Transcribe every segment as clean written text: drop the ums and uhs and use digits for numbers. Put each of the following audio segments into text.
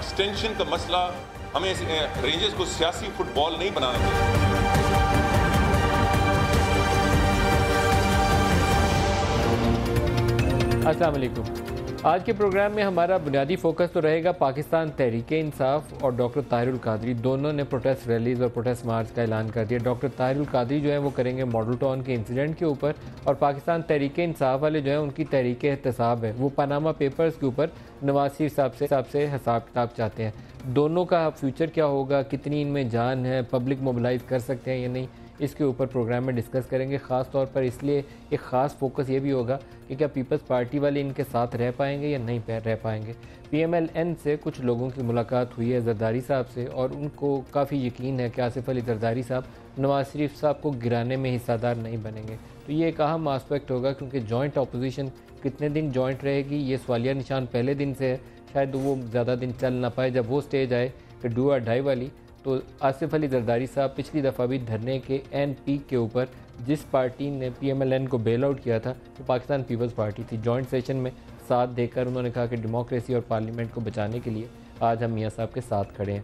Extension کا مسئلہ ہمیں رینجز کو سیاسی فٹ بال نہیں بنانا چاہیے. السلام علیکم. آج کے پروگرام میں ہمارا بنیادی فوکس تو رہے گا پاکستان تحریک انصاف اور ڈاکٹر طاہر القادری. دونوں نے پروٹیسٹ ریلیز اور پروٹیسٹ مارچ کا اعلان کر دیا. ڈاکٹر طاہر القادری جو ہیں وہ کریں گے ماڈل ٹاؤن کے انسیڈنٹ کے اوپر, اور پاکستان تحریک انصاف والے جو ہیں ان کی تحریک احتساب ہے, وہ پاناما پیپرز کے اوپر نواز شریف صاحب سے حساب کتاب چاہتے ہیں. دونوں کا فیوچر کیا ہوگا, کتنی ان میں جان ہے, پبلک موبلائز کر سکتے ہیں یا نہیں, اس کے اوپر پروگرام میں ڈسکس کریں گے. خاص طور پر اس لیے ایک خاص فوکس یہ بھی ہوگا کہ کیا پیپلز پارٹی والے ان کے ساتھ رہ پائیں گے یا نہیں رہ پائیں گے. پی ایم ایل این سے کچھ لوگوں کی ملاقات ہوئی ہے زرداری صاحب سے, اور ان کو کافی یقین ہے کہ آصف علی زرداری صاحب نواز شریف صاحب کو گرانے میں حصہ دار نہیں بنیں گے. تو یہ ایک اہم آسپیکٹ ہوگا, کیونکہ جوائنٹ اپوزیشن کتنے دن جوائنٹ رہے گی یہ سوالیہ نشان پہلے دن سے ہے. شاید وہ زیادہ دن چل نہ پائے. جب وہ سٹیج آئے کہ ڈو اور ڈائی والی, تو آصف علی زرداری صاحب پچھلی دفعہ بھی دھرنے کے این پیک کے اوپر جس پارٹی نے پی ایم ایل این کو بیل آؤٹ کیا تھا وہ پاکستان پیپلز پارٹی تھی. جوائنٹ سیشن میں ساتھ دے کر انہوں نے کہا کہ ڈیموکریسی اور پارلیمنٹ کو بچانے کے لیے آج ہم میاں صاحب کے ساتھ کھڑے ہیں.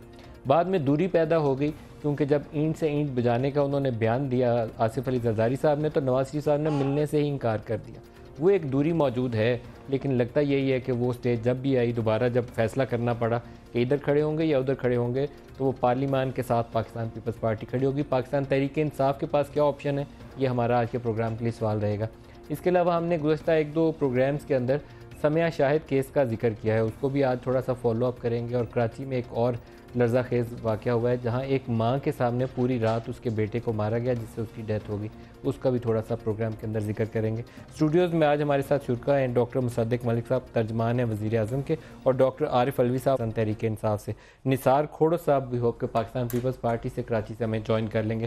بعد میں دوری پیدا ہو گئی, کیونکہ جب اینٹ سے اینٹ بجانے کا انہوں نے بیان دیا آصف علی زرداری صاحب نے, تو نواز شریف صاحب نے ملنے سے ہی انکار کر دیا. وہ ایک دوری موجود ہے, لیکن لگتا یہی ہے کہ وہ سٹیج جب بھی آئی, دوبارہ جب فیصلہ کرنا پڑا کہ ادھر کھڑے ہوں گے یا ادھر کھڑے ہوں گے, تو وہ پارلیمان کے ساتھ پاکستان پیپلز پارٹی کھڑی ہوگی. پاکستان تحریک انصاف کے پاس کیا آپشن ہے, یہ ہمارا آج کے پروگرام کے لیے سوال رہے گا. اس کے علاوہ ہم نے گزشتہ ایک دو پروگرامز کے اندر سمیہ شاہد کیس کا ذکر کیا ہے, اس کو بھی آج تھوڑا سا فالو اپ کریں گے. اور کراچی میں ایک اور لرزہ خیز واقعہ ہوا ہے جہاں ایک ماں کے سامنے پوری رات اس کے بیٹے کو مارا گیا, جس سے اس کی ڈیتھ ہو گئی. اس کا بھی تھوڑا سا پروگرام کے اندر ذکر کریں گے. اسٹوڈیوز میں آج ہمارے ساتھ شرکا ہیں ڈاکٹر مصدق ملک صاحب, ترجمان ہیں وزیر اعظم کے, اور ڈاکٹر عارف علوی صاحب تحریک انصاف سے. نثار کھوڑو صاحب بھی ہو کے پاکستان پیپلز پارٹی سے کراچی سے ہمیں جوائن کر لیں گے.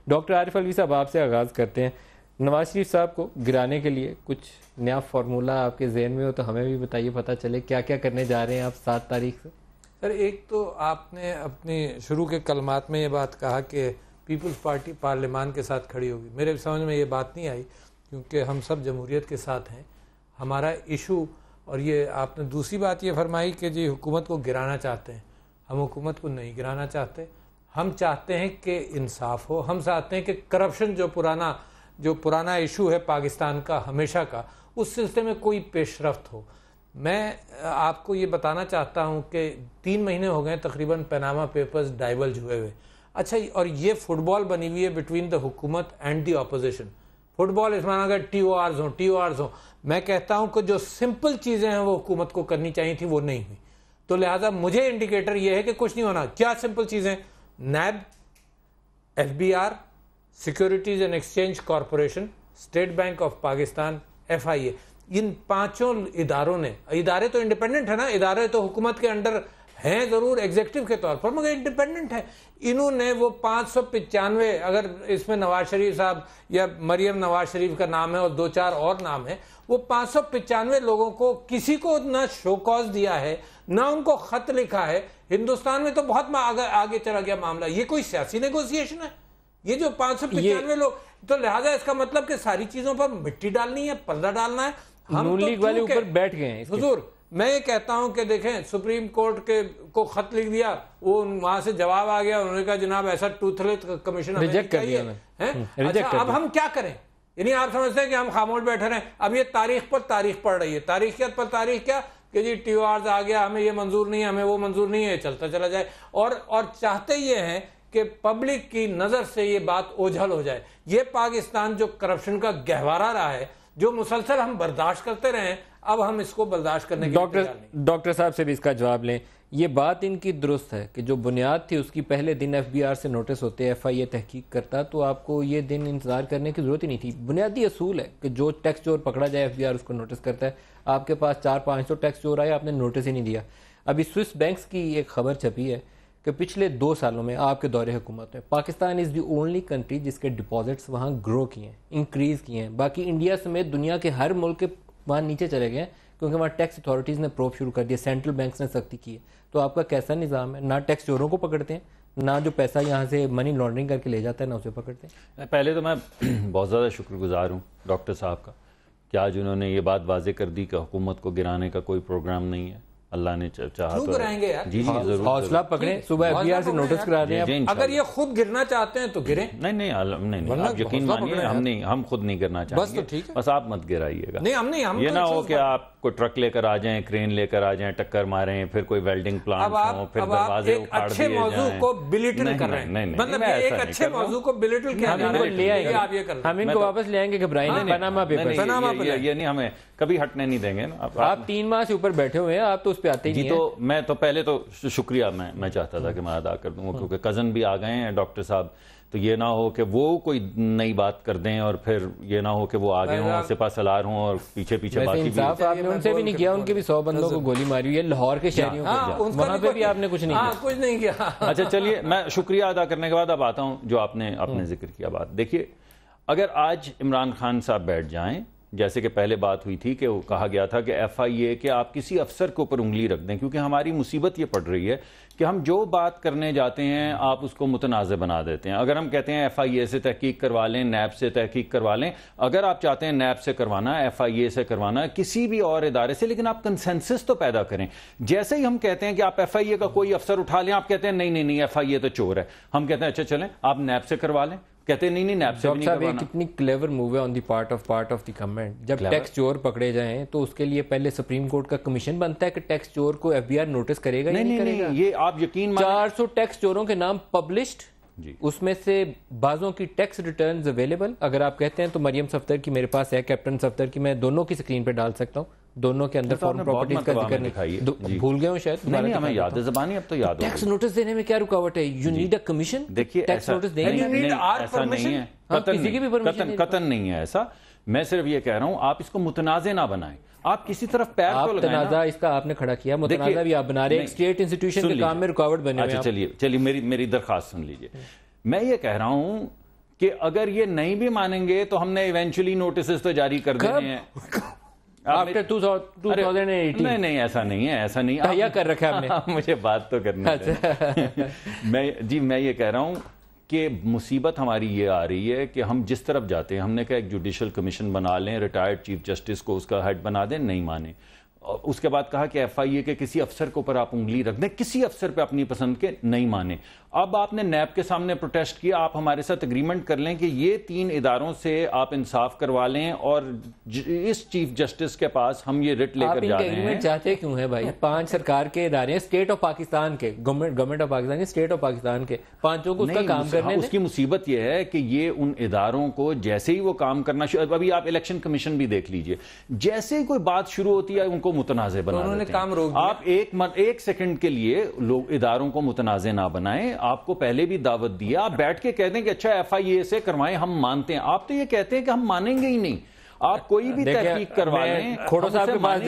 ڈاکٹر عارف علوی صاحب, آپ سے آغاز کرتے ہیں. نواز شریف صاحب کو گرانے کے لیے کچھ نیا فارمولہ آپ کے ذہن میں ہو تو ہمیں بھی بتائیے, پتہ چلے کیا کیا کرنے جا رہے ہیں آپ 7 تاریخ سے. سر, ایک تو آپ نے اپنی شروع کے کلمات میں یہ بات کہا کہ پیپلز پارٹی پارلیمان کے ساتھ کھڑی ہوگی. میرے سمجھ میں یہ بات نہیں آئی, کیونکہ ہم سب جمہوریت کے ساتھ ہیں. ہمارا ایشو, اور یہ آپ نے دوسری بات یہ فرمائی کہ جی حکومت کو گرانا چاہتے ہیں. ہم حکومت کو نہیں گرانا چاہتے. ہم چاہتے ہیں کہ انصاف ہو. ہم چاہتے ہیں کہ کرپشن جو پرانا ایشو ہے پاکستان کا ہمیشہ کا, اس سلسلے میں کوئی پیش رفت ہو. میں آپ کو یہ بتانا چاہتا ہوں کہ 3 مہینے ہو گئے تقریباً پاناما پیپرز ڈائیولج ہوئے ہوئے. اچھا, اور یہ فٹ بال بنی ہوئی ہے بٹوین دا حکومت اینڈ دی اپوزیشن. فٹ بال اس معنی اگر ٹی او آرز ہوں. میں کہتا ہوں کہ جو سمپل چیزیں ہیں وہ حکومت کو کرنی چاہیے تھی, وہ نہیں ہوئی. تو لہٰذا مجھے انڈیکیٹر یہ ہے کہ کچھ نہیں ہونا. کیا سمپل چیزیں؟ NAB, F B R, securities and exchange corporation, State Bank of Pakistan, F I A, ان 5 اداروں نے, ادارے تو انڈیپینڈنٹ ہے نا, ادارے تو حکومت کے انڈر ہیں ضرور ایگزیکٹو کے طور پر, مگر انڈیپینڈنٹ ہے. انہوں نے وہ 595, اگر اس میں نواز شریف صاحب یا مریم نواز شریف کا نام ہے اور 2-4 اور نام ہے, وہ 595 لوگوں کو کسی کو نہ شو کاز دیا ہے, نہ ان کو خط لکھا ہے. ہندوستان میں تو بہت آگے چلا گیا معاملہ. یہ کوئی سیاسی نیگوسیشن ہے یہ جو 595 لوگ؟ تو لہٰذا اس کا مطلب کہ ساری چیزوں پر مٹی ڈالنی ہے, پردہ ڈالنا ہے. نون لیگ والے اوپر بیٹھ گئے ہیں. حضور, میں یہ کہتا ہوں کہ دیکھیں, سپریم کورٹ کو خط لکھ دیا, وہ وہاں سے جواب آ گیا, انہوں نے کہا جناب ایسا ٹوتھلیس کمیشن ریجیکٹ کر دیا. اچھا, اب ہم کیا کریں؟ یعنی آپ سمجھتے ہیں کہ ہم خاموش بیٹھے رہیں؟ اب یہ تاریخ پر تاریخ پڑ رہی ہے. تاریخیت پر تاریخ کیا کہ جی ٹی او آرز آ گیا, ہمیں یہ منظور نہیں ہے, ہمیں وہ منظور نہیں ہے, چلتا چلا جائے. اور چاہتے یہ ہیں کہ پبلک کی نظر سے یہ بات اوجھل ہو جائے. یہ پاکستان جو کرپشن کا گہوارہ رہا ہے, جو مسلسل ہم برداشت کرتے رہے ہیں, اب ہم اس کو برداشت کرنے کے لیے تیار نہیں. ڈاکٹر صاحب سے بھی اس کا جواب لیں. یہ بات ان کی درست ہے کہ جو بنیاد تھی اس کی پہلے دن ایف بی آر سے نوٹس ہوتے, ایف آئی اے تحقیق کرتا, تو آپ کو یہ دن انتظار کرنے کی ضرورت ہی نہیں تھی. بنیادی اصول ہے کہ جو ٹیکس چور پکڑا جائے ایف بی آر اس کو نوٹس کرتا ہے. آپ کے پاس 400-500 ٹیکس چور آئے, آپ نے نوٹس ہی نہیں دیا. ابھی سوئس بینکس کی ایک خبر چھپی ہے کہ پچھلے 2 سالوں میں آپ کے دور حکومت میں پاکستان از دی اونلی کنٹری جس کے ڈپازٹس وہاں گرو کیے ہیں, انکریز کیے ہیں. باقی انڈیا سمیت دنیا کے ہر ملک کے وہاں نیچے چلے گئے ہیں, کیونکہ وہاں ٹیکس اتھارٹیز نے پروب شروع کر دیا, سینٹرل بینکس نے سختی کی ہے. تو آپ کا کیسا نظام ہے؟ نہ ٹیکس چوروں کو پکڑتے ہیں, نہ جو پیسہ یہاں سے منی لانڈرنگ کر کے لے جاتا ہے نہ اسے پکڑتے ہیں. پہلے تو میں بہت زیادہ شکر گزار ہوں ڈاکٹر صاحب کا کہ آج انہوں نے یہ بات واضح کر دی کہ حکومت کو گرانے کا کوئی پروگرام نہیں ہے. اللہ نے چاہا کیوں تو کرائیں گے یار؟ جی جی ضرور حوصلہ پکڑیں، صبح FBR سے نوٹس کرا دیں. اگر یہ خود گرنا چاہتے ہیں تو گریں. نہیں آپ یقین مانیے ہم خود نہیں کرنا چاہیں گے، بس آپ مت گرائیے گا. نہیں یہ نہ ہو کہ آپ کوئی ٹرک لے کر آ جائیں، کرین لے کر آ جائیں، ٹکر ماریں، پھر کوئی ویلڈنگ پلانٹ ہو، پھر دروازے اکھاڑ دیے جائیں. موضوع کو بلیٹل کر رہے ہیں، مطلب ایک اچھے موضوع کو بلیٹل کیا جا رہا ہے. لے آئیں گے، ہم ان کو واپس لے آئیں گے، گھبرائیں نہیں. پاناما پیپرز یہ نہیں، ہمیں کبھی ہٹنے نہیں دیں گے. آپ 3 ماہ سے اوپر بیٹھے ہوئے ہیں، آپ تو اس پہ آتے ہی نہیں ہیں. تو میں تو پہلے تو شکریہ میں چاہتا تھا کہ میں ادا کر دوں، کیونکہ کزن بھی آ گئے ہیں ڈاکٹر صاحب، تو یہ نہ ہو کہ وہ کوئی نئی بات کر دیں اور پھر یہ نہ ہو کہ وہ آگے ہوں، سپہ سالار ہوں اور پیچھے باقی بھی. انصاف آپ نے ان سے بھی نہیں کیا، ان کے بھی 100 بندوں کو گولی ماری ہوئی ہے لاہور کے شہریوں کو، وہاں پہ بھی آپ نے کچھ نہیں کیا. اچھا چلیے، میں شکریہ ادا کرنے کے بعد اب آتا ہوں جو آپ نے ذکر کیا بات. دیکھیے، اگر آج عمران خان صاحب بیٹھ جائیں، جیسے کہ پہلے بات ہوئی تھی کہ وہ کہا گیا تھا کہ FIA کہ آپ کسی افسر کے اوپر انگلی رکھ دیں، کیونکہ ہماری مصیبت یہ پڑ رہی ہے کہ ہم جو بات کرنے جاتے ہیں آپ اس کو متنازع بنا دیتے ہیں. اگر ہم کہتے ہیں FIA سے تحقیق کروا لیں، نیب سے تحقیق کروا لیں، اگر آپ چاہتے ہیں نیب سے کروانا ہے، FIA سے کروانا ہے، کسی بھی اور ادارے سے، لیکن آپ کنسنسس تو پیدا کریں. جیسے ہی ہم کہتے ہیں کہ آپ FIA کا کوئی افسر اٹھا لیں، آپ کہتے ہیں نہیں FIA تو چور ہے. ہم کہتے ہیں اچھا چلیں آپ نیب سے کروا لیں، کہتے ہیں نہیں نیب سے بھی نہیں کروانا. کتنی کلیور موو ہے on the part of the government. جب ٹیکس چور پکڑے جائیں تو اس کے لیے پہلے سپریم کورٹ کا کمیشن بنتا ہے کہ ٹیکس چور کو FBR نوٹس کرے گا یا نہیں کرے گا. یہ آپ یقین 400 ٹیکس چوروں کے نام پبلشڈ، اس میں سے بعضوں کی ٹیکس ریٹرنز اویلیبل. اگر آپ کہتے ہیں تو مریم صفدر کی میرے پاس ہے، کیپٹن صفدر کی، میں دونوں کی سکرین پہ ڈال سکتا ہوں. دونوں کے اندر فارن پراپرٹیز کا ذکر نہیں، بھول گئے ہوں شاید. نہیں ہمیں یاد ہے، زبانی اب تو یاد ہو. ٹیکس نوٹس دینے میں کیا رکاوٹ ہے؟ You need a commission. دیکھیے ٹیکس نوٹس دینے ایسا نہیں ہے، قطعاً نہیں ہے ایسا. میں صرف یہ کہہ رہا ہوں آپ اس کو متنازع نہ بنائیں. آپ کسی طرف پیر تو لگائیں. تنازع اس کا آپ نے کھڑا کیا، متنازع بھی آپ بنا رہے ہیں. ایک اسٹیٹ انسٹیٹیوشن کے کام میں رکاوٹ بنے ہوئے ہیں. چلیے میری درخواست سن لیجئے. میں یہ کہہ رہا ہوں کہ اگر یہ نہیں بھی مانیں گے تو ہم نے ایونچولی نوٹسز تو جاری کر دینے ہیں. After 2018 نہیں ایسا نہیں ہے، ایسا نہیں تہیا کر رکھا ہے ہم نے. مجھے بات تو کرنا ہے. میں یہ کہہ رہا ہوں کہ مصیبت ہماری یہ آ رہی ہے کہ ہم جس طرف جاتے ہیں، ہم نے کہا ایک جوڈیشل کمیشن بنا لیں، ریٹائرڈ چیف جسٹس کو اس کا ہیڈ بنا دیں، نہیں مانے. اس کے بعد کہا کہ FIA کے کسی افسر کے اوپر آپ انگلی رکھ دیں، کسی افسر پہ اپنی پسند کے، نہیں مانے. اب آپ نے نیب کے سامنے پروٹیسٹ کیا، آپ ہمارے ساتھ اگریمنٹ کر لیں کہ یہ 3 اداروں سے آپ انصاف کروا لیں اور اس چیف جسٹس کے پاس ہم یہ رٹ لے کر جا رہے ہیں. اگریمنٹ چاہتے کیوں ہیں بھائی؟ 5 سرکار کے ادارے ہیں، اسٹیٹ آف پاکستان کے، گورنمنٹ آف پاکستان کے، اسٹیٹ آف پاکستان کے، 5 کو اس کا کام کرنے دیں. اس کی مصیبت یہ ہے کہ یہ ان اداروں کو جیسے ہی وہ کام کرنا شروع، ابھی آپ الیکشن کمیشن بھی دیکھ لیجئے، جیسے ہی کوئی بات شروع ہوتی ہے ان کو متنازع بنا دیتے ہیں. آپ ایک سیکنڈ کے لیے لوگ اداروں کو متنازع نہ بنائیں. آپ کو پہلے بھی دعوت دی ہے، آپ بیٹھ کے کہتے ہیں کہ اچھا FIA سے کروائیں، ہم مانتے ہیں. آپ تو یہ کہتے ہیں کہ ہم مانیں گے ہی نہیں. آپ کوئی بھی تحقیق کروا لیں. کھوڑو صاحب کے پاس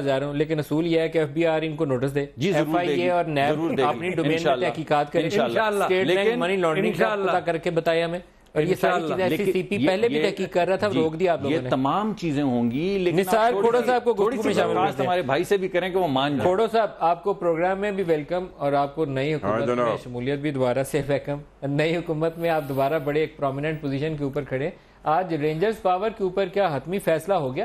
جا رہا ہوں، لیکن اصول یہ ہے کہ FBR ان کو نوٹس دے. FIA اور نیب اپنی ڈومین میں تحقیقات کریں، اسٹیٹ بینک منی لانڈرنگ کا پتہ کر کے بتایا ہمیں. اور یہ ساری چیزیں CP پہلے بھی تحقیق کر رہا تھا، روک دیا آپ لوگوں نے. یہ تمام چیزیں ہوں گی، لیکن نثار کھوڑو صاحب کو گفتگو میں شامل کرتے ہیں. ہمارے بھائی سے بھی کریں کہ وہ مان جائیں. کھوڑو صاحب آپ کو پروگرام میں بھی ویلکم، اور آپ کو نئی حکومت میں شمولیت بھی دوبارہ سے ویلکم. نئی حکومت میں آپ دوبارہ بڑے ایک پرومیننٹ پوزیشن کے اوپر کھڑے. آج رینجرز پاور کے اوپر کیا حتمی فیصلہ ہو گیا؟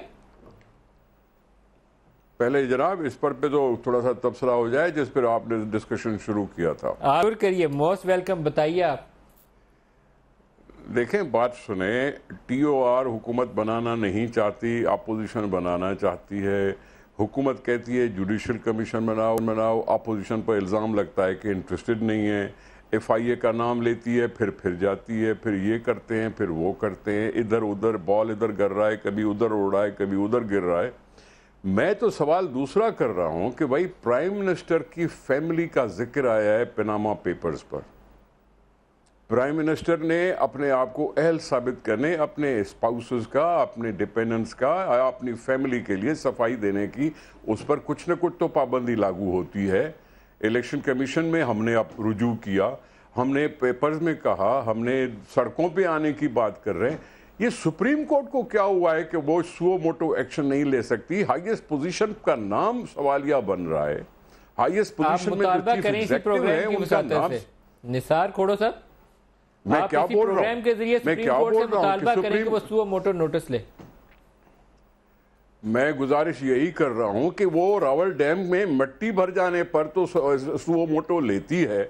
پہلے جناب اس پر پہ تو تھوڑا سا تبصرہ ہو جائے جس پر آپ نے ڈسکشن شروع کیا تھا. آپ کریے، موسٹ ویلکم. بتائیے آپ. دیکھیں بات سنیں، TOR حکومت بنانا نہیں چاہتی، اپوزیشن بنانا چاہتی ہے. حکومت کہتی ہے جوڈیشل کمیشن بناؤ، اپوزیشن پر الزام لگتا ہے کہ انٹرسٹڈ نہیں ہے. FIA کا نام لیتی ہے، پھر جاتی ہے، پھر یہ کرتے ہیں، پھر وہ کرتے ہیں، ادھر ادھر بال ادھر گر رہا ہے، کبھی ادھر اڑ رہا ہے، کبھی ادھر گر رہا ہے. میں تو سوال دوسرا کر رہا ہوں کہ بھائی پرائم منسٹر کی فیملی کا ذکر آیا ہے پناما پیپرز پر. پرائم منسٹر نے اپنے آپ کو اہل ثابت کرنے، اپنے اسپاؤسز کا، اپنے ڈیپینڈنٹس کا، اپنی فیملی کے لیے صفائی دینے کی، اس پر کچھ نہ کچھ تو پابندی لاگو ہوتی ہے. الیکشن کمیشن میں ہم نے اب رجوع کیا، ہم نے پیپرز میں کہا، ہم نے سڑکوں پہ آنے کی بات کر رہے ہیں. یہ سپریم کورٹ کو کیا ہوا ہے کہ وہ سو موٹو ایکشن نہیں لے سکتی؟ ہائیسٹ پوزیشن کا نام سوالیہ بن رہا ہے. ہائیسٹ پوزیشن میں جو چیف ایگزیکٹو ہے ان کا نام. نثار کھوڑو صاحب، میں کیا بول رہا ہوں؟ پروگرام کے ذریعے سپریم کورٹ سے مطالبہ کریں کہ وہ سو موٹو نوٹس لے. میں گزارش یہی کر رہا ہوں کہ وہ راول ڈیم میں مٹی بھر جانے پر تو سو موٹو لیتی ہے،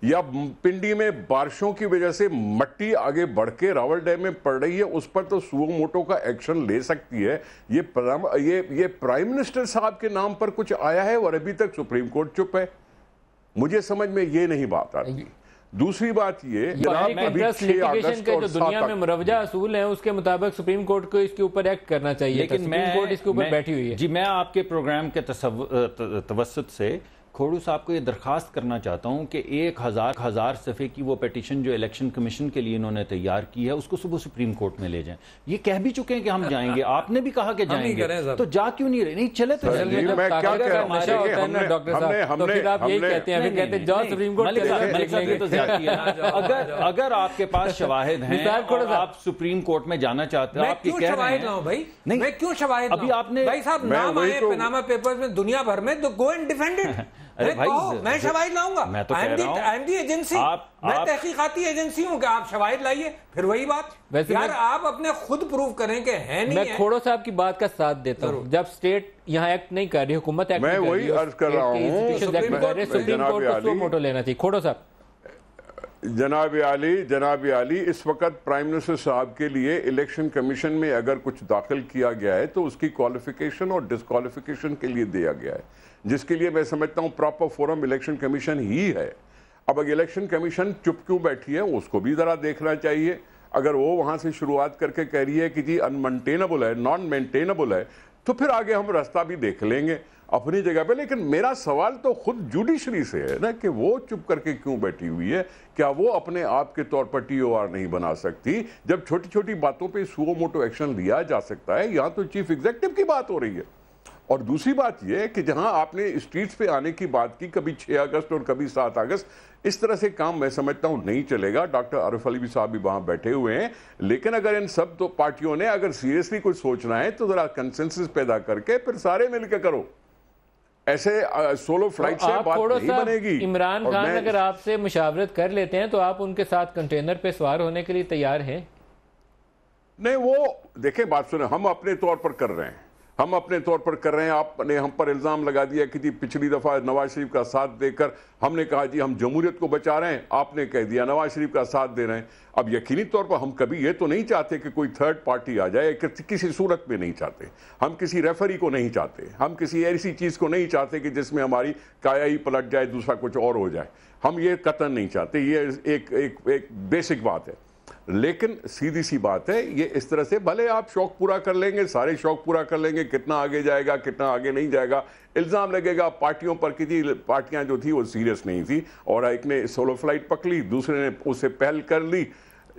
یا پنڈی میں بارشوں کی وجہ سے مٹی آگے بڑھ کے راول ڈیم میں پڑ رہی ہے، اس پر تو سو موٹو کا ایکشن لے سکتی ہے۔ یہ پرائم منسٹر صاحب کے نام پر کچھ آیا ہے اور ابھی تک سپریم کورٹ چپ ہے، مجھے سمجھ میں یہ نہیں بات آتی۔ دوسری بات یہ لیٹیگیشن کے جو دنیا میں مروجہ اصول ہیں اس کے مطابق سپریم کورٹ کو اس کے اوپر ایکٹ کرنا چاہیے، لیکن سپریم کورٹ اس کے اوپر بیٹھی ہوئی ہے۔ جی میں آپ کے پروگرام کے توسط سے کھوڑو صاحب کو یہ درخواست کرنا چاہتا ہوں کہ 1000 صفحے کی وہ پیٹیشن جو الیکشن کمیشن کے لیے انہوں نے تیار کی ہے اس کو صبح سپریم کورٹ میں لے جائیں۔ یہ کہہ بھی چکے ہیں کہ ہم جائیں گے، آپ نے بھی کہا کہ جائیں گے، تو جا کیوں نہیں رہے؟ نہیں چلے تو میں کیا کہہ رہا ہوں، ڈاکٹر صاحب تو پھر آپ یہی کہتے ہیں، کہتے ہیں جاؤ سپریم کورٹ ملک صاحب یہ تو زیادتی ہے۔ اگر آپ کے پاس شواہد ہیں اور آپ سپریم کورٹ میں جانا چاہتے ہیں، آپ کی کہہ رہے ہیں بھائی میں کیوں شواہد ابھی آپ نے بھائی صاحب نام آئے پناما پیپرز میں دنیا بھر میں، تو گو اینڈ ڈیفینڈ اٹ۔ میں شواہد لاؤں گا، میں تو کہہ رہا ہوں آئی ایم دی ایجنسی، میں تحقیقاتی ایجنسی ہوں کہ آپ شواہد لائیے، پھر وہی بات یار آپ اپنے خود پروف کریں کہ ہے نہیں ہے۔ میں کھوڑو صاحب کی بات کا ساتھ دیتا ہوں، جب اسٹیٹ یہاں ایکٹ نہیں کر رہی، حکومت ایکٹ نہیں کر رہی، میں وہی عرض کر رہا ہوں سپریم کورٹ کو سو موٹو لینا چاہیے۔ کھوڑو صاحب جناب عالی اس وقت پرائم منسٹر صاحب کے لیے الیکشن کمیشن میں اگر کچھ داخل کیا گیا ہے تو اس کی کوالیفیکیشن اور ڈسکوالیفیکیشن کے لیے دیا گیا ہے، جس کے لیے میں سمجھتا ہوں پراپر فورم الیکشن کمیشن ہی ہے۔ اب اگر الیکشن کمیشن چپ کیوں بیٹھی ہے اس کو بھی ذرا دیکھنا چاہیے۔ اگر وہ وہاں سے شروعات کر کے کہہ رہی ہے کہ جی ان مینٹینبل ہے، نان مینٹینبل ہے، تو پھر آگے ہم راستہ بھی دیکھ لیں گے اپنی جگہ پہ۔ لیکن میرا سوال تو خود جوڈیشری سے ہے نا کہ وہ چپ کر کے کیوں بیٹھی ہوئی ہے؟ کیا وہ اپنے آپ کے طور پر ٹی او آر نہیں بنا سکتی جب چھوٹی چھوٹی باتوں پہ سو موٹو ایکشن لیا جا سکتا ہے؟ یہاں تو چیف ایگزیکٹو کی بات ہو رہی ہے۔ اور دوسری بات یہ کہ جہاں آپ نے اسٹریٹس پہ آنے کی بات کی، کبھی 6 اگست اور کبھی 7 اگست، اس طرح سے کام میں سمجھتا ہوں نہیں چلے گا۔ ڈاکٹر عارف علی صاحب بھی وہاں بیٹھے ہوئے ہیں، لیکن اگر ان سب تو پارٹیوں نے اگر سیریسلی کچھ سوچنا ہے تو ذرا کنسنسس پیدا کر کے پھر سارے مل کے کرو، ایسے سولو فلائٹ سے بات نہیں بنے گی۔ عمران خان اگر آپ سے مشاورت کر لیتے ہیں تو آپ ان کے ساتھ کنٹینر پہ سوار ہونے کے لیے تیار ہیں؟ نہیں، وہ دیکھیں بات سنیں، ہم اپنے طور پر کر رہے ہیں، آپ نے ہم پر الزام لگا دیا کہ جی پچھلی دفعہ نواز شریف کا ساتھ دے کر ہم نے کہا جی ہم جمہوریت کو بچا رہے ہیں، آپ نے کہہ دیا نواز شریف کا ساتھ دے رہے ہیں۔ اب یقینی طور پر ہم کبھی یہ تو نہیں چاہتے کہ کوئی تھرڈ پارٹی آ جائے، کسی صورت میں نہیں چاہتے، ہم کسی ریفری کو نہیں چاہتے، ہم کسی ایسی چیز کو نہیں چاہتے کہ جس میں ہماری کایا ہی پلٹ جائے، دوسرا کچھ اور ہو جائے، ہم یہ قطعاً نہیں چاہتے، یہ ایک بیسک بات ہے۔ لیکن سیدھی سی بات ہے، یہ اس طرح سے بھلے آپ شوق پورا کر لیں گے، سارے شوق پورا کر لیں گے، کتنا آگے جائے گا کتنا آگے نہیں جائے گا، الزام لگے گا پارٹیوں پر کہ جی پارٹیاں جو تھی وہ سیریس نہیں تھی، اور ایک نے سولو فلائٹ پکڑی، دوسرے نے اسے پہل کر لی،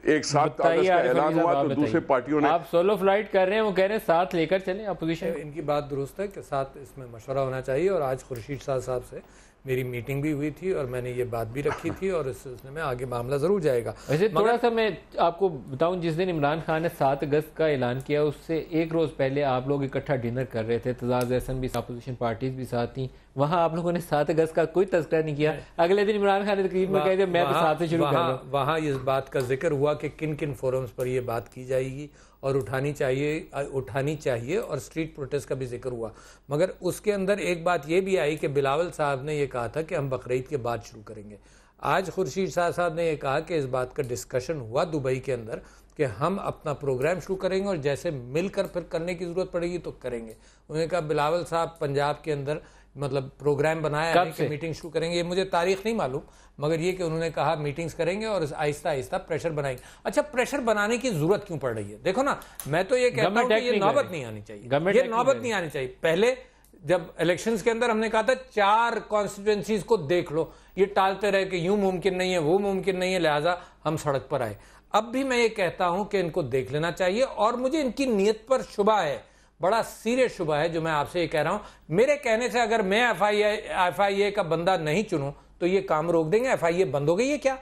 ایک 7 اگست کا اعلان ہوا تو دوسرے پارٹیوں نے۔ آپ سولو فلائٹ کر رہے ہیں، وہ کہہ رہے ہیں ساتھ لے کر چلیں اپوزیشن۔ ان کی بات درست ہے کہ ساتھ اس میں مشورہ ہونا چاہیے، اور آج خورشید شاہ صاحب سے میری میٹنگ بھی ہوئی تھی اور میں نے یہ بات بھی رکھی تھی، اور اس سلسلے میں آگے معاملہ ضرور جائے گا۔ ویسے تھوڑا سا میں آپ کو بتاؤں، جس دن عمران خان نے 7 اگست کا اعلان کیا اس سے ایک روز پہلے آپ لوگ اکٹھا ڈنر کر رہے تھے، تزاز احسن بھی اپوزیشن پارٹیز بھی ساتھ تھیں، وہاں آپ لوگوں نے 7 اگست کا کوئی تذکرہ نہیں کیا۔ اگلے دن عمران خان نے تقریر میں کہا میں تو 7 سے شروع کر رہا ہوں۔ وہاں اس بات کا ذکر ہوا کہ کن کن فورمز پر یہ بات کی جائے گی اور اٹھانی چاہیے، اور اسٹریٹ پروٹیسٹ کا بھی ذکر ہوا، مگر اس کے اندر ایک بات یہ بھی آئی کہ بلاول صاحب نے یہ کہا تھا کہ ہم بقرعید کے بعد شروع کریں گے۔ آج خورشید شاہ صاحب نے یہ کہا کہ اس بات کا ڈسکشن ہوا دبئی کے اندر کہ ہم اپنا پروگرام شروع کریں گے، اور جیسے مل کر پھر کرنے کی ضرورت پڑے گی تو کریں گے۔ انہوں نے کہا بلاول صاحب پنجاب کے اندر مطلب پروگرام بنایا ہے کہ میٹنگ شروع کریں گے، یہ مجھے تاریخ نہیں معلوم، مگر یہ کہ انہوں نے کہا میٹنگز کریں گے اور آہستہ آہستہ پریشر بنائیں گے۔ اچھا، پریشر بنانے کی ضرورت کیوں پڑ رہی ہے؟ دیکھو نا، میں تو یہ کہتا ہوں کہ یہ نوبت نہیں آنی چاہیے، پہلے جب الیکشنز کے اندر ہم نے کہا تھا 4 کانسٹیٹوئنسیز کو دیکھ لو، یہ ٹالتے رہے کہ یوں ممکن نہیں ہے، وہ ممکن نہیں ہے، لہٰذا ہم سڑک پر آئے۔ اب بھی میں یہ کہتا ہوں کہ ان کو دیکھ لینا چاہیے، اور مجھے ان کی نیت پر شبہ ہے، بڑا سیریس شبہ ہے، جو میں آپ سے یہ کہہ رہا ہوں۔ میرے کہنے سے اگر میں ایف آئی اے کا بندہ نہیں چنوں تو یہ کام روک دیں گے، ایف آئی اے بند ہو گئی ہے کیا؟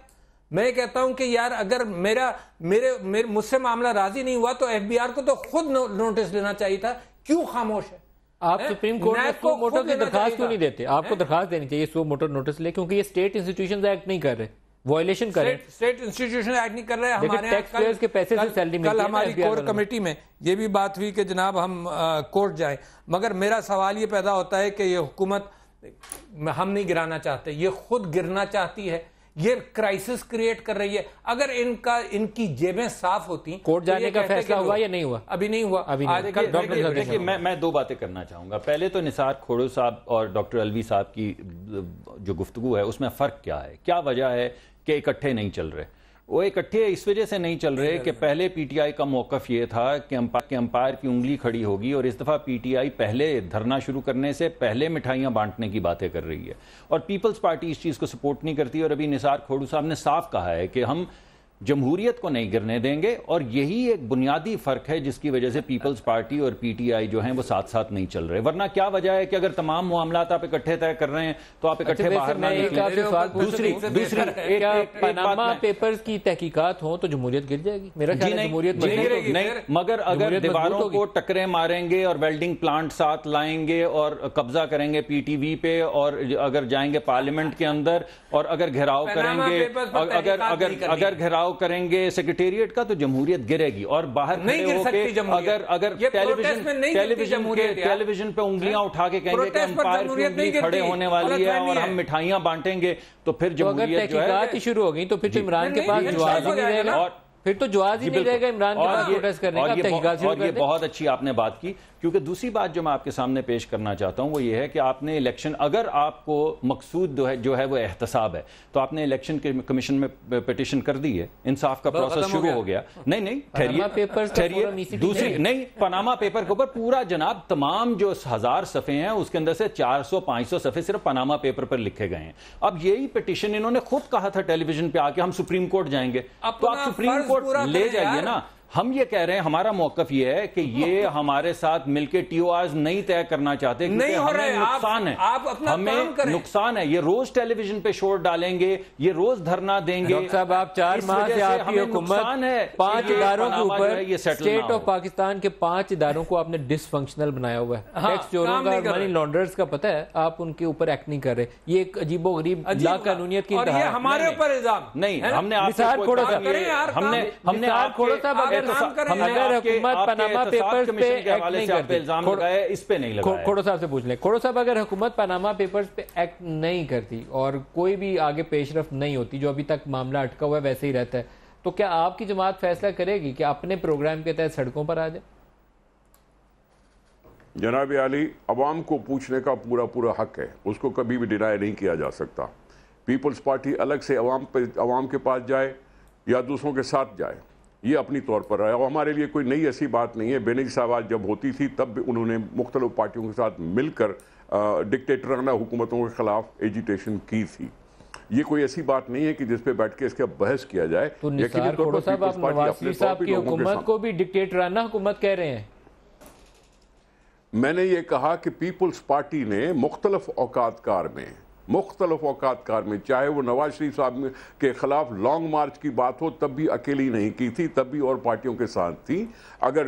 میں کہتا ہوں کہ یار اگر مجھ سے معاملہ راضی نہیں ہوا تو ایف بی آر کو تو خود نوٹس لینا چاہیے تھا، کیوں خاموش ہے؟ آپ سپریم کورٹ میں سو موٹو کی درخواست کیوں نہیں دیتے؟ آپ کو درخواست دینی چاہیے سو موٹو نوٹس لے، کیونکہ یہ اسٹیٹ انسٹیٹیوشنز ایکٹ نہیں کر رہے، وائلیشن کریں. اسٹیٹ انسٹیٹیوشن ایکٹ نہیں کر رہے ہمارے ٹیکس پیئرز کے پیسے سے سیلری ملتی ہے. کل ہماری کور کمیٹی میں یہ بھی بات ہوئی کہ جناب ہم کورٹ جائیں, مگر میرا سوال یہ پیدا ہوتا ہے کہ یہ حکومت ہم نہیں گرانا چاہتے, یہ خود گرنا چاہتی ہے, یہ کرائسس کریٹ کر رہی ہے. اگر ان کی جیبیں صاف ہوتی. کورٹ جانے کا فیصلہ ہوا یا نہیں ہوا؟ ابھی نہیں ہوا. دیکھیے میں دو باتیں کرنا چاہوں گا. پہلے تو نثار کھوڑو صاحب اور ڈاکٹر الوی صاحب کی جو گفتگو ہے اس میں فرق کیا ہے, کیا وجہ ہے کہ اکٹھے نہیں چل رہے؟ وہ اکٹھے اس وجہ سے نہیں چل رہے کہ پہلے پی ٹی آئی کا موقف یہ تھا کہ امپائر کی انگلی کھڑی ہوگی, اور اس دفعہ پی ٹی آئی پہلے دھرنا شروع کرنے سے پہلے مٹھائیاں بانٹنے کی باتیں کر رہی ہے, اور پیپلز پارٹی اس چیز کو سپورٹ نہیں کرتی. اور ابھی نثار کھوڑو صاحب نے صاف کہا ہے کہ ہم جمہوریت کو نہیں گرنے دیں گے, اور یہی ایک بنیادی فرق ہے جس کی وجہ سے پیپلز پارٹی اور پی ٹی آئی جو ہیں وہ ساتھ ساتھ نہیں چل رہے. ورنہ کیا وجہ ہے کہ اگر تمام معاملات آپ اکٹھے طے کر رہے ہیں تو آپ اکٹھے باہر نہ نکلیں. دوسری پاناما پیپرز کی تحقیقات ہوں تو جمہوریت گر جائے گی. میرا خیال ہے جمہوریت نہیں, مگر اگر دیواروں کو ٹکرے ماریں گے اور ویلڈنگ پلانٹ ساتھ لائیں گے اور قبضہ کریں گے پی ٹی وی پہ, اور اگر جائیں گے پارلیمنٹ کے اندر اور اگر گھیراؤ کریں گے, اگر گھیراؤ کریں گے سیکریٹریٹ کا, تو جمہوریت گرے گی. اور باہر کھڑے ہو کے اگر ٹیلی ویژن پہ انگلیاں اٹھا کے کہیں گے کہ امپائر کی انگلی کھڑے ہونے والی ہے اور ہم مٹھائیاں بانٹیں گے, تو پھر جمہوریت جو ہے تحقیقات ہی شروع ہو گئی, تو پھر تو عمران کے پاس جواز ہی نہیں رہے گا. پھر تو جواز ہی نہیں رہے گا عمران کے پاس پروٹیسٹ کرنے کا. اور یہ بہت اچھی آپ نے بات کی, کیونکہ دوسری بات جو میں آپ کے سامنے پیش کرنا چاہتا ہوں وہ یہ ہے کہ آپ نے الیکشن, اگر آپ کو مقصود جو ہے وہ احتساب ہے, تو آپ نے الیکشن کمیشن میں پیٹیشن کر دی ہے, انصاف کا پروسیس شروع ہو گیا. نہیں ٹھہریے, دوسری نہیں, پاناما پیپر کے اوپر پورا جناب تمام جو 1000 صفحے ہیں اس کے اندر سے 400-500 صفحے صرف پاناما پیپر پر لکھے گئے ہیں. اب یہی پیٹیشن انہوں نے خود کہا تھا ٹیلی ویژن پہ آ کے ہم سپریم کورٹ جائیں گے, تو آپ سپریم کورٹ لے جائیے نا. ہم یہ کہہ رہے ہیں, ہمارا موقف یہ ہے کہ یہ ہمارے ساتھ مل کے ٹی او آرز نہیں طے کرنا چاہتے, کیونکہ ہمیں نقصان ہے, ہمیں نقصان ہے. یہ روز ٹیلی ویژن پہ شور ڈالیں گے, یہ روز دھرنا دیں گے. ڈاکٹر صاحب آپ 4 ماہ سے آپ کی حکومت 5 اداروں کے اوپر, اسٹیٹ آف پاکستان کے 5 اداروں کو آپ نے ڈس فنکشنل بنایا ہوا ہے. ٹیکس چوروں کا, منی لانڈررز کا پتہ ہے, آپ ان کے اوپر ایکٹ نہیں کر رہے. یہ ایک عجیب و غریب لا قانونیت کی انتہا ہے. ہمارے اوپر الزام نہیں, ہم نے آپ سے اگر حکومت پاناما پیپرز پہ ایکٹ نہیں کرتی, اس پہ نہیں لگایا. کھوڑو صاحب سے پوچھ لیں, کھوڑو صاحب اگر حکومت پاناما پیپرز پہ ایکٹ نہیں کرتی اور کوئی بھی آگے پیش رفت نہیں ہوتی, جو ابھی تک معاملہ اٹکا ہوا ہے ویسے ہی رہتا ہے, تو کیا آپ کی جماعت فیصلہ کرے گی کہ اپنے پروگرام کے تحت سڑکوں پر آ جائے؟ جناب عالی, عوام کو پوچھنے کا پورا حق ہے, اس کو کبھی بھی ڈینائی نہیں کیا جا سکتا. پیپلز پارٹی الگ سے عوام کے پاس جائے یا دوسروں کے ساتھ جائے, یہ اپنی طور پر رہا ہے, اور ہمارے لیے کوئی نئی ایسی بات نہیں ہے. بینظیر صاحب جب ہوتی تھی تب بھی انہوں نے مختلف پارٹیوں کے ساتھ مل کر ڈکٹیٹرانہ حکومتوں کے خلاف ایجیٹیشن کی تھی. یہ کوئی ایسی بات نہیں ہے کہ جس پہ بیٹھ کے اس کے بحث کیا جائے. تو نثار کھوڑو صاحب, آپ نواز شریف صاحب کی حکومت کو بھی ڈکٹیٹرانہ حکومت کہہ رہے ہیں. میں نے یہ کہا کہ پیپلز پارٹی نے مختلف اوقات کار میں چاہے وہ نواز شریف صاحب کے خلاف لانگ مارچ کی بات ہو تب بھی اکیلی نہیں کی تھی, تب بھی اور پارٹیوں کے ساتھ تھی. اگر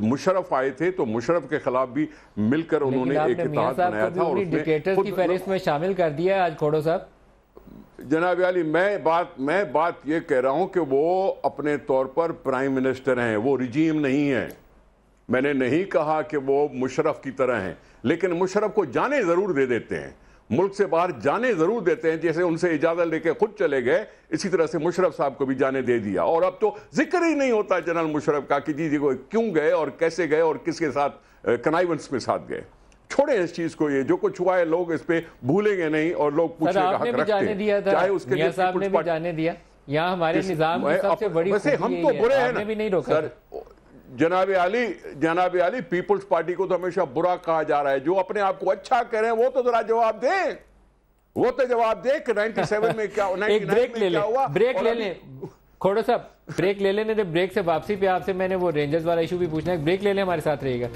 مشرف آئے تھے تو مشرف کے خلاف بھی مل کر انہوں نے ایک اتحاد بنایا تھا, اور ڈکٹیٹرز کی فہرست میں شامل کر دیا ہے آج کھوڑو صاحب. جناب علی, میں بات یہ کہہ رہا ہوں کہ وہ اپنے طور پر پرائم منسٹر ہیں, وہ رجیم نہیں ہے. میں نے نہیں کہا کہ وہ مشرف کی طرح ہیں, لیکن مشرف کو جانے ضرور دے دیتے ہیں, ملک سے باہر جانے ضرور دیتے ہیں. جیسے ان سے اجازت لے کے خود چلے گئے, اسی طرح سے مشرف صاحب کو بھی جانے دے دیا. اور اب تو ذکر ہی نہیں ہوتا جنرل مشرف کا کہ جی کیوں گئے اور کیسے گئے اور کس کے ساتھ کنائیونس میں ساتھ گئے. چھوڑیں اس چیز کو, یہ جو کچھ ہوا ہے لوگ اس پہ بھولیں گے نہیں, اور لوگ پوچھنے کا حق رکھتے ہیں. چاہے اس کے لیے صاحب نے بھی جانے دیا, یہاں ہمارے نظام کی سب سے بڑی ہم تو برے ہیں بھی نہیں روکا. جناب علی, پیپلز پارٹی کو تو ہمیشہ برا کہا جا رہا ہے. جو اپنے آپ کو اچھا کہہ رہے ہیں وہ تو ذرا جواب دیں, کہ 97 میں کیا, 99 میں کیا ہوا. بریک لے لیں کھوڑو صاحب, بریک لے لیں. بریک سے واپسی پہ آپ سے میں نے وہ رینجرز والا ایشو بھی پوچھنا ہے. بریک لے لیں, ہمارے ساتھ رہیے گا.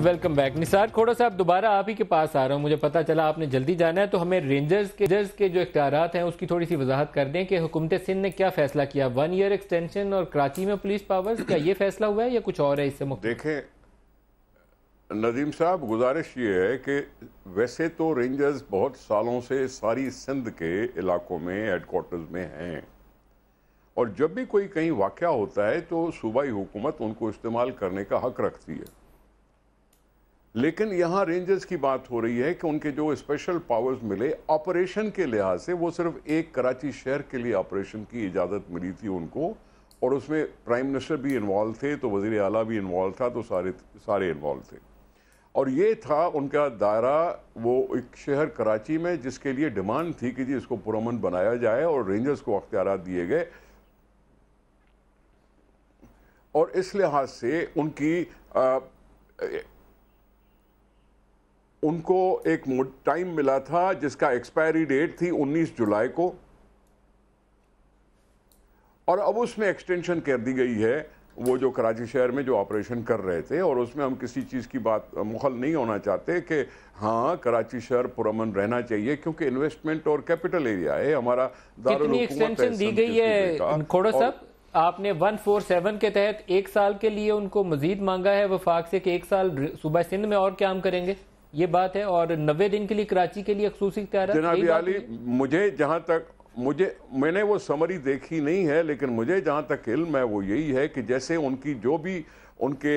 Welcome back. نثار کھوڑا صاحب, دوبارہ آپ ہی کے پاس آ رہا ہوں. مجھے پتا چلا آپ نے جلدی جانا ہے, تو ہمیں رینجرز کے جو اختیارات ہیں اس کی تھوڑی سی وضاحت کر دیں کہ حکومت سندھ نے کیا فیصلہ کیا. 1 ایئر ایکسٹینشن اور کراچی میں پولیس پاورز, کیا یہ فیصلہ ہوا ہے یا کچھ اور ہے اس سے مختلف؟ دیکھیں ندیم صاحب, گزارش یہ ہے کہ ویسے تو رینجرز بہت سالوں سے ساری سندھ کے علاقوں میں ہیڈ کوارٹرز میں ہیں, اور جب بھی کوئی کہیں واقعہ ہوتا ہے تو صوبائی حکومت ان کو استعمال کرنے کا حق رکھتی ہے. لیکن یہاں رینجرز کی بات ہو رہی ہے کہ ان کے جو اسپیشل پاورز ملے آپریشن کے لحاظ سے, وہ صرف ایک کراچی شہر کے لیے آپریشن کی اجازت ملی تھی ان کو, اور اس میں پرائم منسٹر بھی انوالو تھے, تو وزیر اعلیٰ بھی انوالو تھا, تو سارے انوالو تھے. اور یہ تھا ان کا دائرہ, وہ ایک شہر کراچی میں جس کے لیے ڈیمانڈ تھی کہ جی اس کو پرامن بنایا جائے, اور رینجرز کو اختیارات دیے گئے. اور اس لحاظ سے ان کو ایک ٹائم ملا تھا جس کا ایکسپائری ڈیٹ تھی 19 جولائی کو, اور اب اس میں ایکسٹینشن کر دی گئی ہے. وہ جو کراچی شہر میں جو آپریشن کر رہے تھے, اور اس میں ہم کسی چیز کی بات مخل نہیں ہونا چاہتے کہ ہاں کراچی شہر پرامن رہنا چاہیے, کیونکہ انویسٹمنٹ اور کیپٹل ایریا ہے ہمارا. کتنی ایکسٹینشن دی گئی ہے کھوڑا صاحب؟ آپ نے 147 کے تحت 1 سال کے لیے ان کو مزید مانگا ہے وفاق سے کہ 1 سال صوبہ سندھ میں اور قیام کریں گے, یہ بات ہے, اور 90 دن کے لیے کراچی کے لیے خصوصی اختیارات. جناب عالی, مجھے جہاں تک میں نے وہ سمری دیکھی نہیں ہے, لیکن مجھے جہاں تک علم ہے وہ یہی ہے کہ جیسے ان کی جو بھی ان کے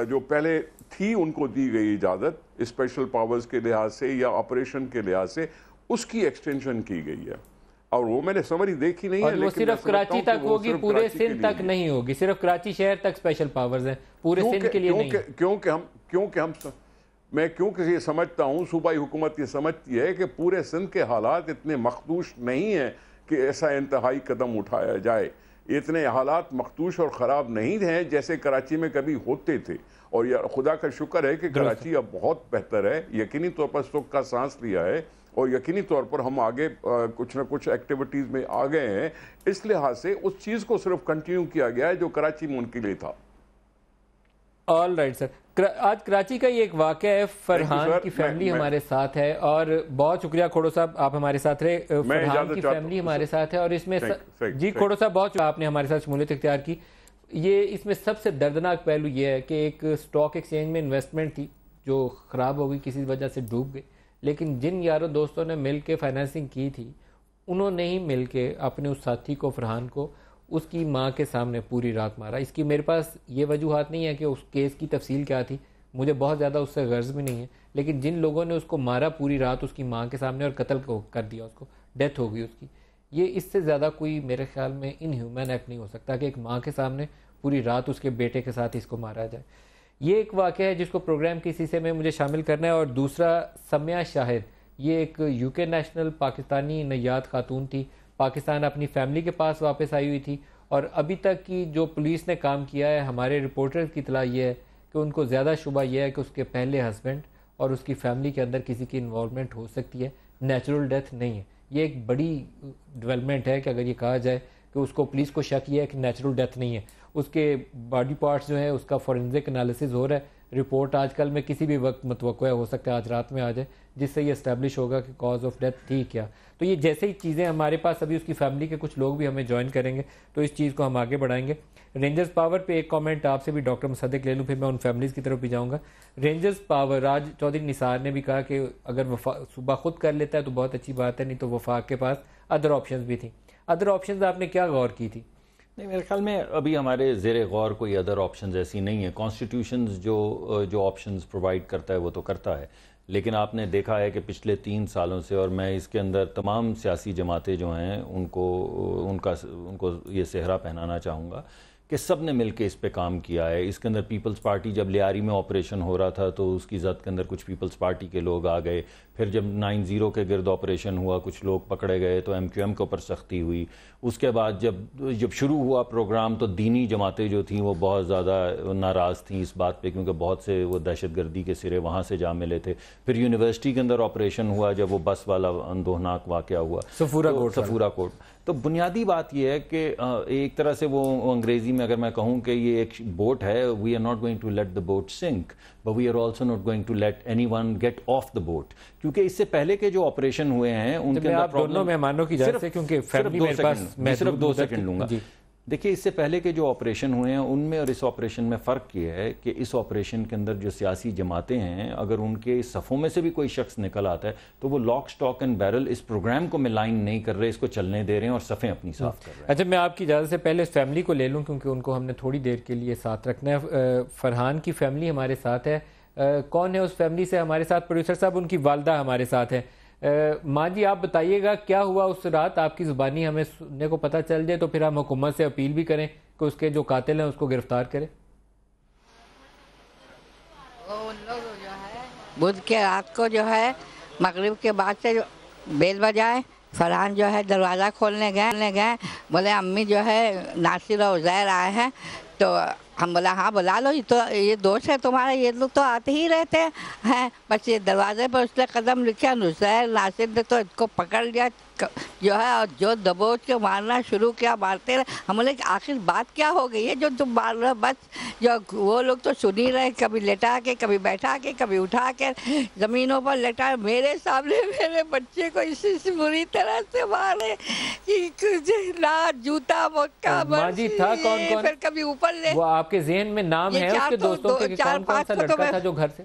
جو پہلے تھی ان کو دی گئی اجازت اسپیشل پاورز کے لحاظ سے یا آپریشن کے لحاظ سے, اس کی ایکسٹینشن کی گئی ہے. اور وہ میں نے سمری دیکھی نہیں ہے, اور وہ صرف کراچی تک ہوگی, پورے سندھ تک نہیں ہوگی, صرف کراچی شہر تک اسپیشل پاورز ہیں, پورے سندھ کے لیے نہیں. میں کیونکہ یہ سمجھتا ہوں, صوبائی حکومت یہ سمجھتی ہے کہ پورے سندھ کے حالات اتنے مخدوش نہیں ہیں کہ ایسا انتہائی قدم اٹھایا جائے. اتنے حالات مخدوش اور خراب نہیں ہیں جیسے کراچی میں کبھی ہوتے تھے, اور خدا کا شکر ہے کہ کراچی اب بہت بہتر ہے, یقینی طور پر سکھ کا سانس لیا ہے, اور یقینی طور پر ہم آگے کچھ نہ کچھ ایکٹیویٹیز میں آ گئے ہیں. اس لحاظ سے اس چیز کو صرف کنٹینیو کیا گیا ہے جو کراچی میں ان کے لیے تھا. All right sir. آج کراچی کا یہ ایک واقعہ ہے, فرحان کی فیملی ہمارے ساتھ ہے, اور بہت شکریہ کھوڑو صاحب آپ ہمارے ساتھ رہے. فرحان کی فیملی ہمارے ساتھ ہے, اور اس میں جی کھوڑو صاحب بہت آپ نے ہمارے ساتھ شمولیت اختیار کی. اس میں سب سے دردناک پہلو یہ ہے کہ ایک سٹاک ایکسچینج میں انویسٹمنٹ تھی جو خراب ہو گئی, کسی وجہ سے ڈوب گئی, لیکن جن یاروں دوستوں نے مل کے فائنینسنگ کی تھی انہوں نے ہی مل کے اپنے اس ساتھی کو, فرحان کو, اس کی ماں کے سامنے پوری رات مارا. اس کی میرے پاس یہ وجوہات نہیں ہے کہ اس کیس کی تفصیل کیا تھی, مجھے بہت زیادہ اس سے غرض بھی نہیں ہے, لیکن جن لوگوں نے اس کو مارا پوری رات اس کی ماں کے سامنے اور قتل کر دیا, اس کو ڈیتھ ہو گئی اس کی, یہ اس سے زیادہ کوئی میرے خیال میں ان ہیومن ایکٹ نہیں ہو سکتا کہ ایک ماں کے سامنے پوری رات اس کے بیٹے کے ساتھ اس کو مارا جائے. یہ ایک واقعہ ہے جس کو پروگرام کے حصے میں مجھے شامل کرنا ہے. اور دوسرا سمیہ شاہد, یہ ایک UK نیشنل پاکستانی نیاد خاتون تھی, پاکستان اپنی فیملی کے پاس واپس آئی ہوئی تھی, اور ابھی تک کی جو پولیس نے کام کیا ہے, ہمارے رپورٹر کی اطلاع یہ ہے کہ ان کو زیادہ شبہ یہ ہے کہ اس کے پہلے ہسبینڈ اور اس کی فیملی کے اندر کسی کی انوالومنٹ ہو سکتی ہے, نیچرل ڈیتھ نہیں ہے. یہ ایک بڑی ڈیولپمنٹ ہے کہ اگر یہ کہا جائے کہ اس کو پولیس کو شک یہ ہے کہ نیچرل ڈیتھ نہیں ہے, اس کے باڈی پارٹس جو ہیں اس کا فورنزک انالیسز ہو رہا ہے, رپورٹ آج کل میں کسی بھی وقت متوقع ہو سکتا ہے آج رات میں آ جائے, جس سے یہ اسٹیبلش ہوگا کہ کاز آف ڈیتھ تھی کیا. تو یہ جیسے ہی چیزیں ہمارے پاس, ابھی اس کی فیملی کے کچھ لوگ بھی ہمیں جوائن کریں گے تو اس چیز کو ہم آگے بڑھائیں گے. رینجرز پاور پہ ایک کامنٹ آپ سے بھی ڈاکٹر مصدق لے لوں, پھر میں ان فیملیز کی طرف بھی جاؤں گا. رینجرز پاور, آج چودھری نثار نے بھی کہا کہ اگر صوبہ خود کر لیتا ہے تو بہت اچھی بات ہے, نہیں تو وفاق کے پاس ادر آپشنز بھی تھیں. ادر آپشنز آپ نے کیا غور کی تھی؟ نہیں, میرے خیال میں ابھی ہمارے زیر غور کوئی ادر آپشنز ایسی نہیں ہیں. کانسٹیٹیوشنز جو آپشنز پرووائڈ کرتا ہے وہ تو کرتا ہے, لیکن آپ نے دیکھا ہے کہ پچھلے 3 سالوں سے, اور میں اس کے اندر تمام سیاسی جماعتیں جو ہیں ان کو یہ صحرا پہنانا چاہوں گا کہ سب نے مل کے اس پہ کام کیا ہے. اس کے اندر پیپلز پارٹی, جب لیاری میں آپریشن ہو رہا تھا تو اس کی زد کے اندر کچھ پیپلز پارٹی کے لوگ آ گئے. پھر جب 9-0 کے گرد آپریشن ہوا کچھ لوگ پکڑے گئے تو MQM کے اوپر سختی ہوئی. اس کے بعد جب شروع ہوا پروگرام تو دینی جماعتیں جو تھیں وہ بہت زیادہ ناراض تھیں اس بات پہ, کیونکہ بہت سے وہ دہشت گردی کے سرے وہاں سے جا ملے تھے. پھر یونیورسٹی کے اندر آپریشن ہوا جب وہ بس والا اندوہناک واقعہ ہوا, صفورہ کوٹ. تو بنیادی بات یہ ہے کہ ایک طرح سے وہ انگریزی میں اگر میں کہوں کہ یہ ایک بوٹ ہے, we are not going to let the boat sink but we are also not going to let anyone get off the boat, کیونکہ اس سے پہلے کے جو آپریشن ہوئے ہیں ان کے اندر آپ دونوں مہمانوں کی جانب سے, کیونکہ فیملی میرے پاس صرف 2 سیکنڈ لوں گا. دیکھیے اس سے پہلے کے جو آپریشن ہوئے ہیں ان میں اور اس آپریشن میں فرق یہ ہے کہ اس آپریشن کے اندر جو سیاسی جماعتیں ہیں اگر ان کے صفوں میں سے بھی کوئی شخص نکل آتا ہے تو وہ لاک سٹاک اینڈ بیرل اس پروگرام کو ملائن نہیں کر رہے, اس کو چلنے دے رہے ہیں اور صفیں اپنی صاف کر رہے ہیں. اچھا, میں آپ کی اجازت سے پہلے اس فیملی کو لے لوں کیونکہ ان کو ہم نے تھوڑی دیر کے لیے ساتھ رکھنا ہے. فرحان کی فیملی ہمارے ساتھ ہے. کون ہے اس فیملی سے ہمارے ساتھ؟ پروڈیوسر صاحب, ان کی والدہ ہمارے ساتھ ہیں. ماں جی آپ بتائیے گا کیا ہوا اس رات, آپ کی زبانی ہمیں سننے کو پتہ چل جائے تو پھر ہم حکومت سے اپیل بھی کریں کہ اس کے جو قاتل ہیں اس کو گرفتار کریں. ان لوگ جو ہے بدھ کے رات کو جو ہے مغرب کے بعد سے جو بیل بجائے, فرحان جو ہے دروازہ کھولنے گئے, بولے امی جو ہے ناصر اور عزیر آئے ہیں. تو ہم بولا ہاں بلا لو, یہ دوست ہے تمہارے, یہ لوگ تو آتے ہی رہتے ہیں. بس یہ دروازے پر اس نے قدم لکھا, عزیر ناصر نے تو اس کو پکڑ لیا جو ہے اور جو دبوچ کے مارنا شروع کیا, مارتے رہے. ہم بولے کہ آخر بات کیا ہو گئی ہے جو تم مار رہے ہو؟ بس جو وہ لوگ تو سن ہی رہے, کبھی لٹا کے, کبھی بیٹھا کے, کبھی اٹھا کے زمینوں پر لٹا. میرے سامنے میرے بچے کو اس بری طرح سے مارے جوتا مکہ تھا کون کون, پھر کبھی اوپر لے. وہ آپ کے ذہن میں نام ہے اس کے دوستوں کے کہ کون کون سا لڑکا تھا جو گھر سے؟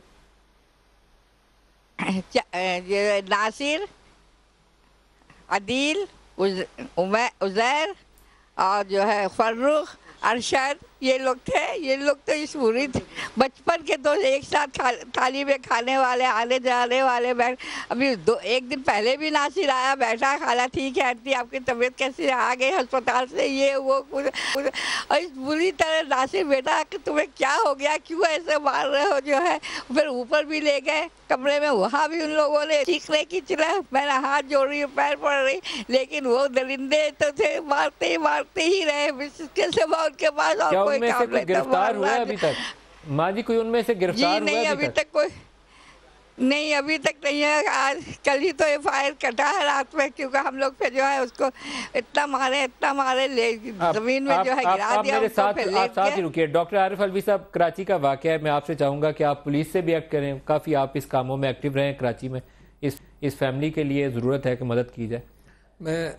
ناصر, عدیل, عزیر اور جو ہے فرخ, ارشد, یہ لوگ تھے. یہ لوگ تو اس بری بچپن کے تو ایک ساتھ تھالی میں کھانے والے, آنے جانے والے. ابھی ایک دن پہلے بھی ناصر آیا, بیٹھا, خالہ ٹھیک ہے آنٹی آپ کی طبیعت کیسی ہے, آ گئی ہسپتال سے, یہ وہ اور اس بری طرح ناصر بیٹا کہ تمہیں کیا ہو گیا, کیوں ایسے مار رہے ہو جو ہے. پھر اوپر بھی لے گئے کمرے میں, وہاں بھی ان لوگوں نے چیخنے کی چلا. میں نے ہاتھ جوڑ رہی ہوں, پیر پڑ رہی, لیکن وہ درندے تو تھے, مارتے ہی رہے. کے پاس اور کوئی کام نہیں تھا. گرفتار ہوا ابھی تک ماں جی کوئی ان میں سے گرفتار ہوا؟ نہیں ابھی تک کوئی نہیں, ابھی تک نہیں ہے. آج کل ہی تو ایف آئی آر کٹا ہے رات میں, کیونکہ ہم لوگ پھر جو ہے اس کو اتنا مارے زمین میں جو ہے گرا دیا. میرے ساتھ ہی رکیے. ڈاکٹر عارف الوی صاحب, کراچی کا واقعہ ہے, میں آپ سے چاہوں گا کہ آپ پولیس سے بھی ایکٹ کریں. کافی آپ اس کاموں میں ایکٹیو رہے ہیں کراچی میں. اس فیملی کے لیے ضرورت ہے کہ مدد کی جائے. میں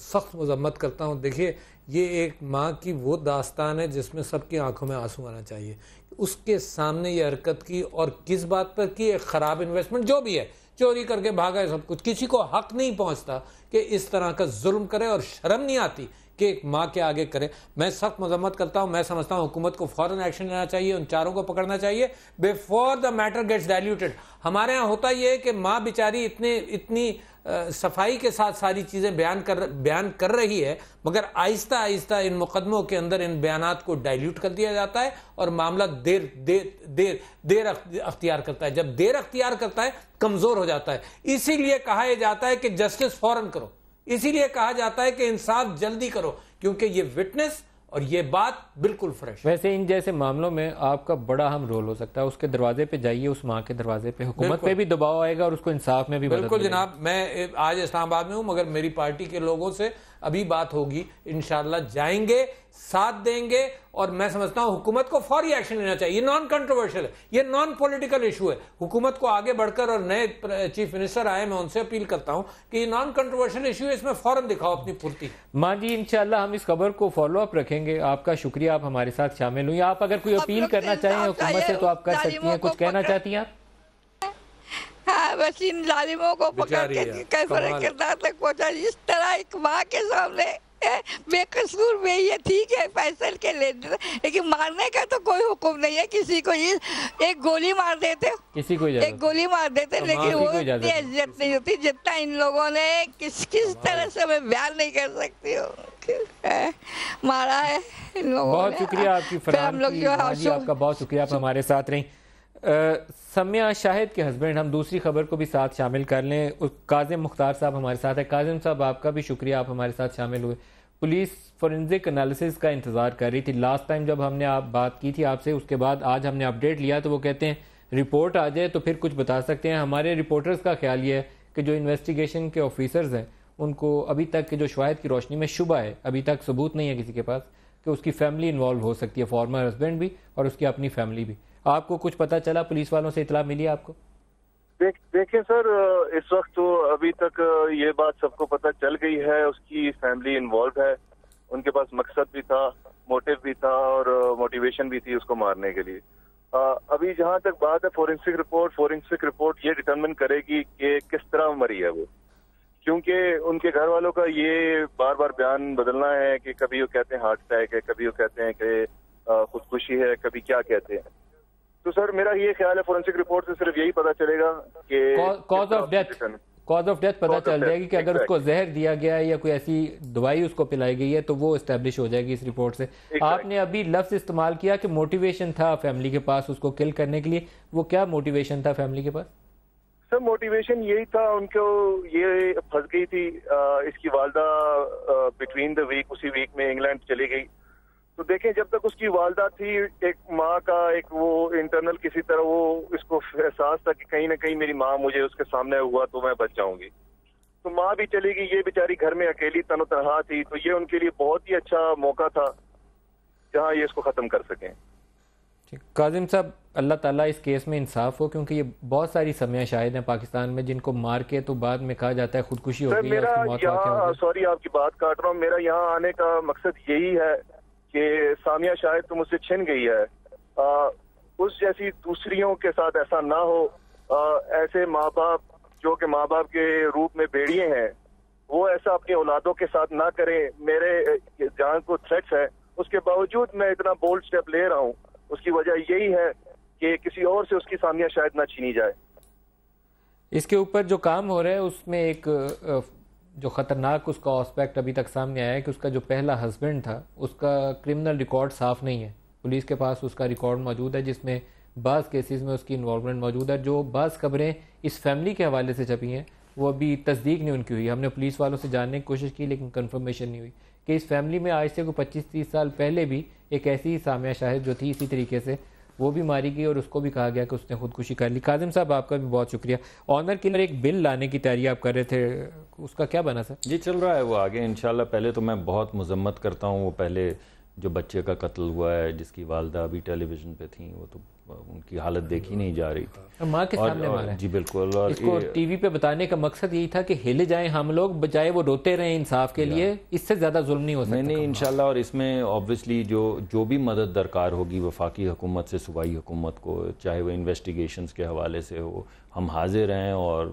سخت مذمت کرتا ہوں. دیکھیے یہ ایک ماں کی وہ داستان ہے جس میں سب کی آنکھوں میں آنسو آنا چاہیے. اس کے سامنے یہ حرکت کی, اور کس بات پر کی, ایک خراب انویسٹمنٹ جو بھی ہے, چوری کر کے بھاگا ہے سب کچھ. کسی کو حق نہیں پہنچتا کہ اس طرح کا ظلم کرے, اور شرم نہیں آتی کہ ایک ماں کے آگے کرے. میں سخت مذمت کرتا ہوں. میں سمجھتا ہوں حکومت کو فوراً ایکشن لینا چاہیے, ان چاروں کو پکڑنا چاہیے بیفور دا میٹر گیٹس ڈائلیوٹڈ. ہمارے ہاں ہوتا یہ ہے کہ ماں بیچاری اتنی صفائی کے ساتھ ساری چیزیں بیان کر رہی ہے, مگر آہستہ آہستہ ان مقدموں کے اندر ان بیانات کو ڈائلیوٹ کر دیا جاتا ہے اور معاملہ دیر اختیار کرتا ہے. جب دیر اختیار کرتا ہے کمزور ہو جاتا ہے. اسی لیے کہا جاتا ہے کہ جسٹس فوراً کرو, اسی لیے کہا جاتا ہے کہ انصاف جلدی کرو, کیونکہ یہ وٹنس اور یہ بات بالکل فریش. ویسے ان جیسے معاملوں میں آپ کا بڑا اہم رول ہو سکتا ہے. اس کے دروازے پہ جائیے, اس ماں کے دروازے پہ, حکومت پہ بھی دباؤ آئے گا اور اس کو انصاف میں بھی مدد بالکل جناب. میں آج اسلام آباد میں ہوں, مگر میری پارٹی کے لوگوں سے ابھی بات ہوگی, انشاءاللہ جائیں گے, ساتھ دیں گے, اور میں سمجھتا ہوں حکومت کو فوری ایکشن لینا چاہیے. یہ نان کنٹروورشل ہے, یہ نان پولیٹیکل ایشو ہے. حکومت کو آگے بڑھ کر, اور نئے چیف منسٹر آئے, میں ان سے اپیل کرتا ہوں کہ یہ نان کنٹروورشل ایشو ہے, اس میں فوراً دکھاؤ اپنی پھرتی. ماں جی انشاءاللہ ہم اس خبر کو فالو اپ رکھیں گے. آپ کا شکریہ, آپ ہمارے ساتھ شامل ہوئی. آپ اگر کوئی اپیل کرنا چاہیں حکومت سے تو آپ کر سکتی ہیں. کچھ کہنا چاہتی ہیں آپ؟ ہاں بس ان ظالموں کو پکڑ کے کردار تک پہنچا. اس طرح ایک ماں کے سامنے بے قصور میں, یہ ٹھیک ہے فیصل کے لینے, لیکن مارنے کا تو کوئی حکم نہیں ہے کسی کو. ایک گولی مار دیتے, کسی کو ایک گولی مار دیتے, لیکن وہ اتنی عزت نہیں ہوتی جتنا ان لوگوں نے کس طرح سے میں بیان نہیں کر سکتی ہوں مارا ہے ان لوگوں نے. بہت شکریہ آپ کی فرحان کی, آپ کا بہت شکریہ, آپ ہمارے ساتھ رہیں. سمیہ شاہد کے ہسبینڈ, ہم دوسری خبر کو بھی ساتھ شامل کر لیں. کاظم مختار صاحب ہمارے ساتھ ہے. کاظم صاحب آپ کا بھی شکریہ, آپ ہمارے ساتھ شامل ہوئے. پولیس فورنزک انالیسس کا انتظار کر رہی تھی. لاسٹ ٹائم جب ہم نے بات کی تھی آپ سے, اس کے بعد آج ہم نے اپڈیٹ لیا تو وہ کہتے ہیں رپورٹ آ جائے تو پھر کچھ بتا سکتے ہیں. ہمارے رپورٹرز کا خیال یہ ہے کہ جو انویسٹیگیشن کے آفیسرز ہیں ان کو ابھی تک کے جو شواہد کی روشنی میں شبہ ہے، ابھی تک ثبوت نہیں ہے کسی کے پاس کہ اس کی فیملی انوالو ہو سکتی ہے، فارمر ہسبینڈ بھی اور اس کی اپنی فیملی بھی. آپ کو کچھ پتہ چلا؟ پولیس والوں سے اطلاع ملی آپ کو؟ دیکھیں سر، اس وقت تو ابھی تک یہ بات سب کو پتہ چل گئی ہے، اس کی فیملی انوالو ہے، ان کے پاس مقصد بھی تھا، موٹیو بھی تھا اور موٹیویشن بھی تھی اس کو مارنے کے لیے. ابھی جہاں تک بات ہے فورینسک رپورٹ یہ ڈٹرمن کرے گی کہ کس طرح مری ہے وہ، کیونکہ ان کے گھر والوں کا یہ بار بار بیان بدلنا ہے کہ کبھی وہ کہتے ہیں ہارٹ اٹیک ہے، کبھی وہ کہتے ہیں کہ خودکشی ہے، کبھی کیا کہتے ہیں. تو سر میرا یہ خیال ہے فورینسک رپورٹ سے صرف یہی پتا چلے گا کہ کاز آف ڈیتھ پتہ چل جائے گی کہ اگر اس کو زہر دیا گیا ہے یا کوئی ایسی دوائی اس کو پلائی گئی ہے تو وہ اسٹیبلش ہو جائے گی اس رپورٹ سے. آپ نے ابھی لفظ استعمال کیا کہ موٹیویشن تھا فیملی کے پاس اس کو کل کرنے کے لیے، وہ کیا موٹیویشن تھا فیملی کے پاس؟ سر موٹیویشن یہی تھا، ان کو یہ پھنس گئی تھی، اس کی والدہ بٹوین دا ویک اسی ویک میں انگلینڈ چلی گئی. تو دیکھیں جب تک اس کی والدہ تھی، ایک ماں کا ایک وہ انٹرنل کسی طرح وہ اس کو احساس تھا کہ کہیں نہ کہیں میری ماں مجھے اس کے سامنے ہوا تو میں بچ جاؤں گی. تو ماں بھی چلی گئی، یہ بیچاری گھر میں اکیلی تن و تنہا تھی، تو یہ ان کے لیے بہت ہی اچھا موقع تھا جہاں یہ اس کو ختم کر سکیں. کاظم صاحب، اللہ تعالیٰ اس کیس میں انصاف ہو، کیونکہ یہ بہت ساری سمیع شاہد ہیں پاکستان میں جن کو مار کے تو بعد میں کہا جاتا ہے خودکشی ہو گئی ہے. سوری آپ کی بات کاٹ رہا ہوں، میرا یہاں آنے کا مقصد یہی ہے کہ سامیہ شاید تو مجھ سے چھن گئی ہے، اس جیسی دوسریوں کے ساتھ ایسا نہ ہو. ایسے ماں باپ جو کہ ماں باپ کے روپ میں بھیڑیے ہیں، وہ ایسا اپنی اولادوں کے ساتھ نہ کریں. میرے جان کو تھریٹس ہے، اس کے باوجود میں اتنا بولڈ سٹیپ لے رہا ہوں. اس کی وجہ یہی ہے کہ کسی اور سے اس کی سامیہ شاید نہ چھینی جائے. اس کے اوپر جو کام ہو رہا ہے اس میں ایک جو خطرناک اس کا آسپیکٹ ابھی تک سامنے آیا ہے کہ اس کا جو پہلا ہسبینڈ تھا اس کا کرمنل ریکارڈ صاف نہیں ہے. پولیس کے پاس اس کا ریکارڈ موجود ہے جس میں بعض کیسز میں اس کی انوالومنٹ موجود ہے. جو بعض خبریں اس فیملی کے حوالے سے چھپی ہیں وہ ابھی تصدیق نہیں ان کی ہوئی. ہم نے پولیس والوں سے جاننے کی کوشش کی لیکن کنفرمیشن نہیں ہوئی کہ اس فیملی میں آج سے کوئی 25-30 سال پہلے بھی ایک ایسی سامیہ شاہد جو تھی اسی طریقے سے وہ بھی ماری گئی اور اس کو بھی کہا گیا کہ اس نے خودکشی کر لی. کاظم صاحب آپ کا بھی بہت شکریہ. آنر کے لیے ایک بل لانے کی تیاری آپ کر رہے تھے، اس کا کیا بنا سر؟ جی چل رہا ہے وہ آگے انشاءاللہ. پہلے تو میں بہت مذمت کرتا ہوں وہ پہلے جو بچے کا قتل ہوا ہے جس کی والدہ ابھی ٹیلی ویژن پہ تھیں، وہ تو ان کی حالت دیکھی نہیں جا رہی تھی، ماں کے سامنے مارا ہے. جی بالکل. اور اس کو ٹی وی پہ بتانے کا مقصد یہی تھا کہ ہل جائیں ہم لوگ، بجائے وہ روتے رہیں انصاف کے لیے. اس سے زیادہ ظلم نہیں ہو سکتا. نہیں انشاءاللہ. اور اس میں آبویسلی جو بھی مدد درکار ہوگی وفاقی حکومت سے صوبائی حکومت کو، چاہے وہ انویسٹیگیشنز کے حوالے سے ہو، ہم حاضر ہیں اور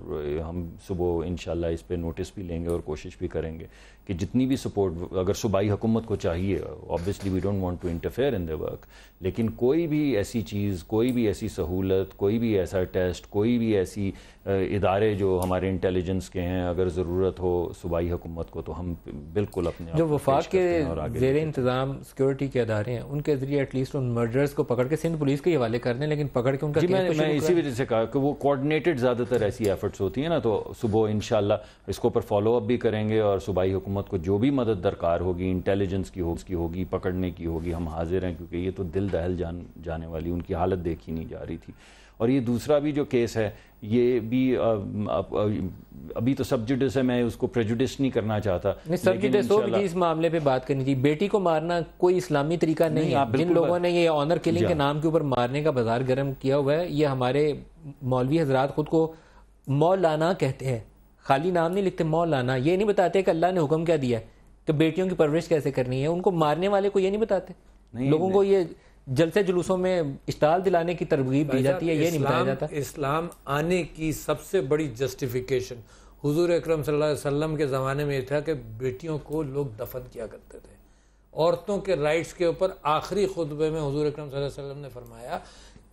ہم صبح انشاءاللہ اس پہ نوٹس بھی لیں گے اور کوشش بھی کریں گے کہ جتنی بھی سپورٹ اگر صوبائی حکومت کو چاہیے، obviously we don't want to interfere in their work, لیکن کوئی بھی ایسی چیز، کوئی بھی ایسی سہولت، کوئی بھی ایسا ٹیسٹ، کوئی بھی ایسی ادارے جو ہمارے انٹیلیجنس کے ہیں، اگر ضرورت ہو صوبائی حکومت کو تو ہم بالکل اپنے جو وفاق کے زیر انتظام سیکورٹی کے ادارے ہیں ان کے ذریعے ایٹ لیسٹ ان مرڈرز کو پکڑ کے سندھ پولیس کے حوالے کرنے، لیکن پکڑ کے ان کا میں اسی وجہ سے کہا کہ وہ کوآرڈینیٹڈ زیادہ تر ایسی ایفرٹس ہوتی ہیں نا، تو صبح انشاءاللہ اس کو پر فالو اپ بھی کریں گے اور صوبائی حکومت کو جو بھی مدد درکار ہوگی، انٹیلیجنس کی ہوگی، پکڑنے کی ہوگی، ہم حاضر ہیں، کیونکہ یہ تو دل دہل جانے والی ان کی حالت دیکھی نہیں جا رہی تھی. اور یہ دوسرا بھی جو کیس ہے یہ بھی ابھی تو سب جوڈس ہے، میں اس کو پریجوڈس نہیں کرنا چاہتا. سب جوڈس ہو بھی اس معاملے پہ بات کرنی تھی. بیٹی کو مارنا کوئی اسلامی طریقہ نہیں ہے. جن لوگوں نے یہ آنر کلنگ کے نام کے اوپر مارنے کا بازار گرم کیا ہوا ہے، یہ ہمارے مولوی حضرات خود کو مولانا کہتے ہیں، خالی نام نہیں لکھتے مولانا. یہ نہیں بتاتے کہ اللہ نے حکم کیا دیا ہے کہ بیٹیوں کی پرورش کیسے کرنی ہے. ان کو مارنے والے کو یہ نہیں بتاتے. لوگوں کو یہ جلسے جلوسوں میں اشتعال دلانے کی ترغیب دی جاتی ہے، یہ نہیں بتایا جاتا. اسلام آنے کی سب سے بڑی جسٹیفیکیشن حضور اکرم صلی اللہ علیہ وسلم کے زمانے میں یہ تھا کہ بیٹیوں کو لوگ دفن کیا کرتے تھے. عورتوں کے رائٹس کے اوپر آخری خطبے میں حضور اکرم صلی اللہ علیہ وسلم نے فرمایا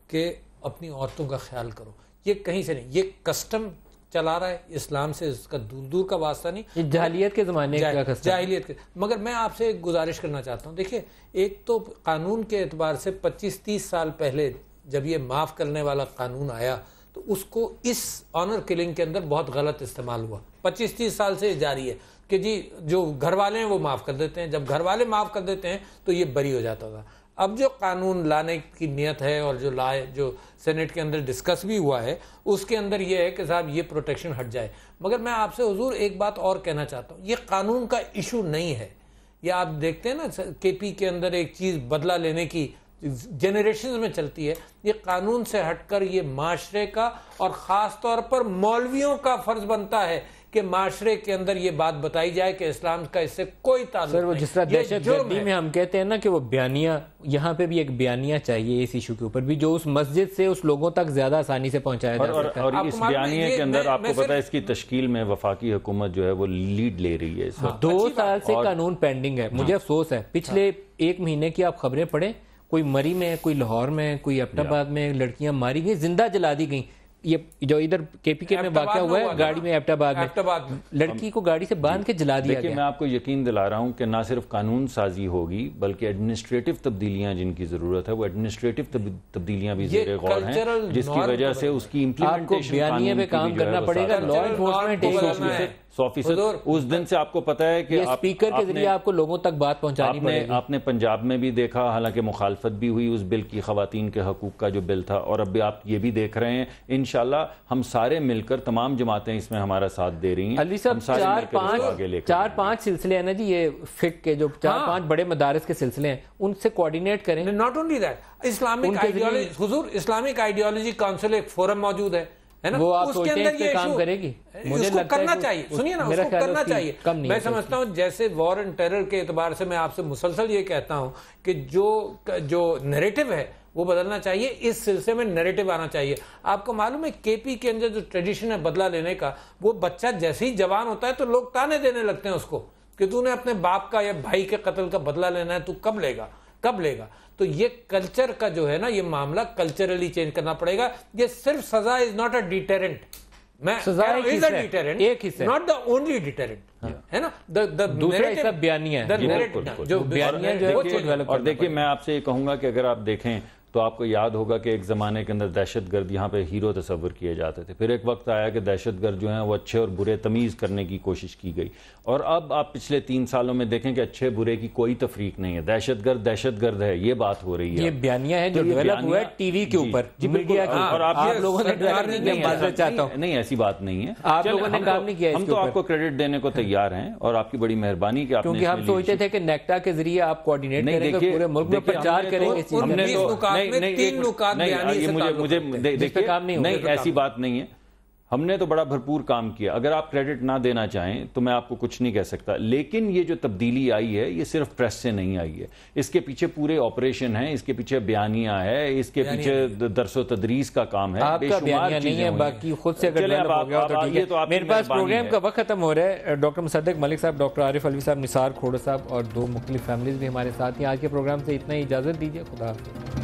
کہ اپنی عورتوں کا خیال کرو. یہ کہیں سے نہیں، یہ کسٹم چلا رہا ہے، اسلام سے اس کا دور دور کا واسطہ نہیں. یہ جاہلیت کے زمانے کا کسٹم، جاہلیت کے. مگر میں آپ سے ایک گزارش کرنا چاہتا ہوں. دیکھیے، ایک تو قانون کے اعتبار سے 25-30 سال پہلے جب یہ معاف کرنے والا قانون آیا تو اس کو اس آنر کلنگ کے اندر بہت غلط استعمال ہوا. 25-30 سال سے جاری ہے کہ جی جو گھر والے ہیں وہ معاف کر دیتے ہیں، جب گھر والے معاف کر دیتے ہیں تو یہ بری ہو جاتا تھا. اب جو قانون لانے کی نیت ہے اور جو سینٹ کے اندر ڈسکس بھی ہوا ہے اس کے اندر یہ ہے کہ صاحب یہ پروٹیکشن ہٹ جائے. مگر میں آپ سے حضور ایک بات اور کہنا چاہتا ہوں, یہ قانون کا ایشو نہیں ہے. یہ آپ دیکھتے ہیں نا کے پی کے اندر ایک چیز بدلہ لینے کی جنریشنز میں چلتی ہے. یہ قانون سے ہٹ کر یہ معاشرے کا اور خاص طور پر مولویوں کا فرض بنتا ہے کہ معاشرے کے اندر یہ بات بتائی جائے کہ اسلام کا اس سے کوئی تعلق نہیں. سر وہ جس طرح دہشت گردی میں ہم کہتے ہیں نا کہ وہ بیانیہ, یہاں پہ بھی ایک بیانیہ چاہیے اس ایشو کے اوپر بھی, جو اس مسجد سے اس لوگوں تک زیادہ آسانی سے پہنچایا جا سکتا ہے. اور اس بیانیہ کے اندر آپ کو پتا ہے اس کی تشکیل میں وفاقی حکومت جو ہے وہ لیڈ لے رہی ہے. 2 سال سے قانون پینڈنگ ہے. مجھے افسوس ہے پچھلے 1 مہینے کی آپ خبریں پڑھیں, کوئی مری میں, کوئی لاہور میں, کوئی ایبٹ آباد میں لڑکیاں ماری گئی, زندہ جلا دی گئیں. یہ جو ادھر کے پی کے میں واقع ہوا ہے گاڑی میں ایبٹ آباد میں لڑکی کو گاڑی سے باندھ کے جلا دیا گیا. میں آپ کو یقین دلا رہا ہوں کہ نہ صرف قانون سازی ہوگی بلکہ ایڈمنسٹریٹو تبدیلیاں جن کی ضرورت ہے وہ ایڈمنسٹریٹو تبدیلیاں بھی زیر غور ہیں, جس کی وجہ سے اس کی امپلیمنٹیشن بیانیے پہ کام کرنا پڑے گا. لا انفورسمنٹ 100% اس دن سے آپ کو پتا ہے کہ اسپیکر کے ذریعے آپ کو لوگوں تک بات پہنچانی پڑے گی. آپ نے پنجاب میں بھی دیکھا, حالانکہ مخالفت بھی ہوئی اس بل کی, خواتین کے حقوق کا جو بل تھا, اور اب بھی آپ یہ بھی دیکھ رہے ہیں انشاءاللہ ہم سارے مل کر, تمام جماعتیں اس میں ہمارا ساتھ دے رہی ہیں. علی صاحب 4-5 سلسلے ہیں نا جی, یہ فقہ کے جو 4-5 بڑے مدارس کے سلسلے ہیں, ان سے کوارڈینیٹ کریں. Not only that, Islamic ideology, حضور اسلامک آئیڈیالوجی کاؤنسل ایک فورم موجود ہے, وہ آپ سوچتے ہیں اس پہ کام کرے گی. مجھے کرنا چاہیے, سنیے نا, اس کو کرنا چاہیے. میں سمجھتا ہوں جیسے وار اینڈ ٹیرر کے اعتبار سے میں آپ سے مسلسل یہ کہتا ہوں کہ جو نیریٹو ہے وہ بدلنا چاہیے, اس سلسلے میں نیریٹو آنا چاہیے. آپ کو معلوم ہے کے پی کے اندر جو ٹریڈیشن ہے بدلہ لینے کا, وہ بچہ جیسے ہی جوان ہوتا ہے تو لوگ تانے دینے لگتے ہیں اس کو کہ تو نے اپنے باپ کا یا بھائی کے قتل کا بدلہ لینا ہے, تو کب لے گا. تو یہ کلچر کا جو ہے نا, یہ معاملہ کلچرلی چینج کرنا پڑے گا. یہ صرف سزا از ناٹ اے ڈیٹرنٹ, ایک حصہ ناٹ دا اونلی ڈیٹرنٹ ہے نا, دوسرا حصہ بیانیہ ہے. اور دیکھیے میں آپ سے یہ کہوں گا کہ اگر آپ دیکھیں تو آپ کو یاد ہوگا کہ ایک زمانے کے اندر دہشت گرد یہاں پہ ہیرو تصور کیے جاتے تھے. پھر ایک وقت آیا کہ دہشت گرد جو ہیں وہ اچھے اور برے تمیز کرنے کی کوشش کی گئی, اور اب آپ پچھلے 3 سالوں میں دیکھیں کہ اچھے برے کی کوئی تفریق نہیں ہے. دہشت گرد ہے, یہ بات ہو رہی ہے. یہ بیانیہ ہے جو ڈیولپ ہوا ہے ٹی وی کے اوپر, میڈیا کے, اور آپ لوگوں نے نہیں, ایسی بات نہیں ہے. آپ لوگوں نے کام نہیں کیا. ہم تو آپ کو کریڈٹ دینے کو تیار ہیں, اور آپ کی بڑی مہربانی کہ آپ نے, کیونکہ ہم سوچتے تھے کہ نیکٹا کے ذریعے آپ کوارڈینیٹ کریں گے, پورے ملک میں پرچار کریں گے. ہم نے نہیں, ایسی بات نہیں ہے. ہم نے تو بڑا بھرپور کام کیا. اگر آپ کریڈٹ نہ دینا چاہیں تو میں آپ کو کچھ نہیں کہہ سکتا, لیکن یہ جو تبدیلی آئی ہے یہ صرف پریس سے نہیں آئی ہے. اس کے پیچھے پورے آپریشن ہیں, اس کے پیچھے بیانیہ ہے, اس کے پیچھے درس و تدریس کا کام ہے. آپ کا بیانیہ نہیں ہے, باقی خود سے اگر ہو گیا تو ٹھیک ہے. میرے پاس پروگرام کا وقت ختم ہو رہا ہے. ڈاکٹر مصدق ملک صاحب, ڈاکٹر عارف علوی صاحب, نثار کھوڑا صاحب اور 2 مختلف فیملیز بھی ہمارے ساتھ ہیں. آج کے پروگرام سے اتنا ہی, اجازت دیجیے. خدا حافظ.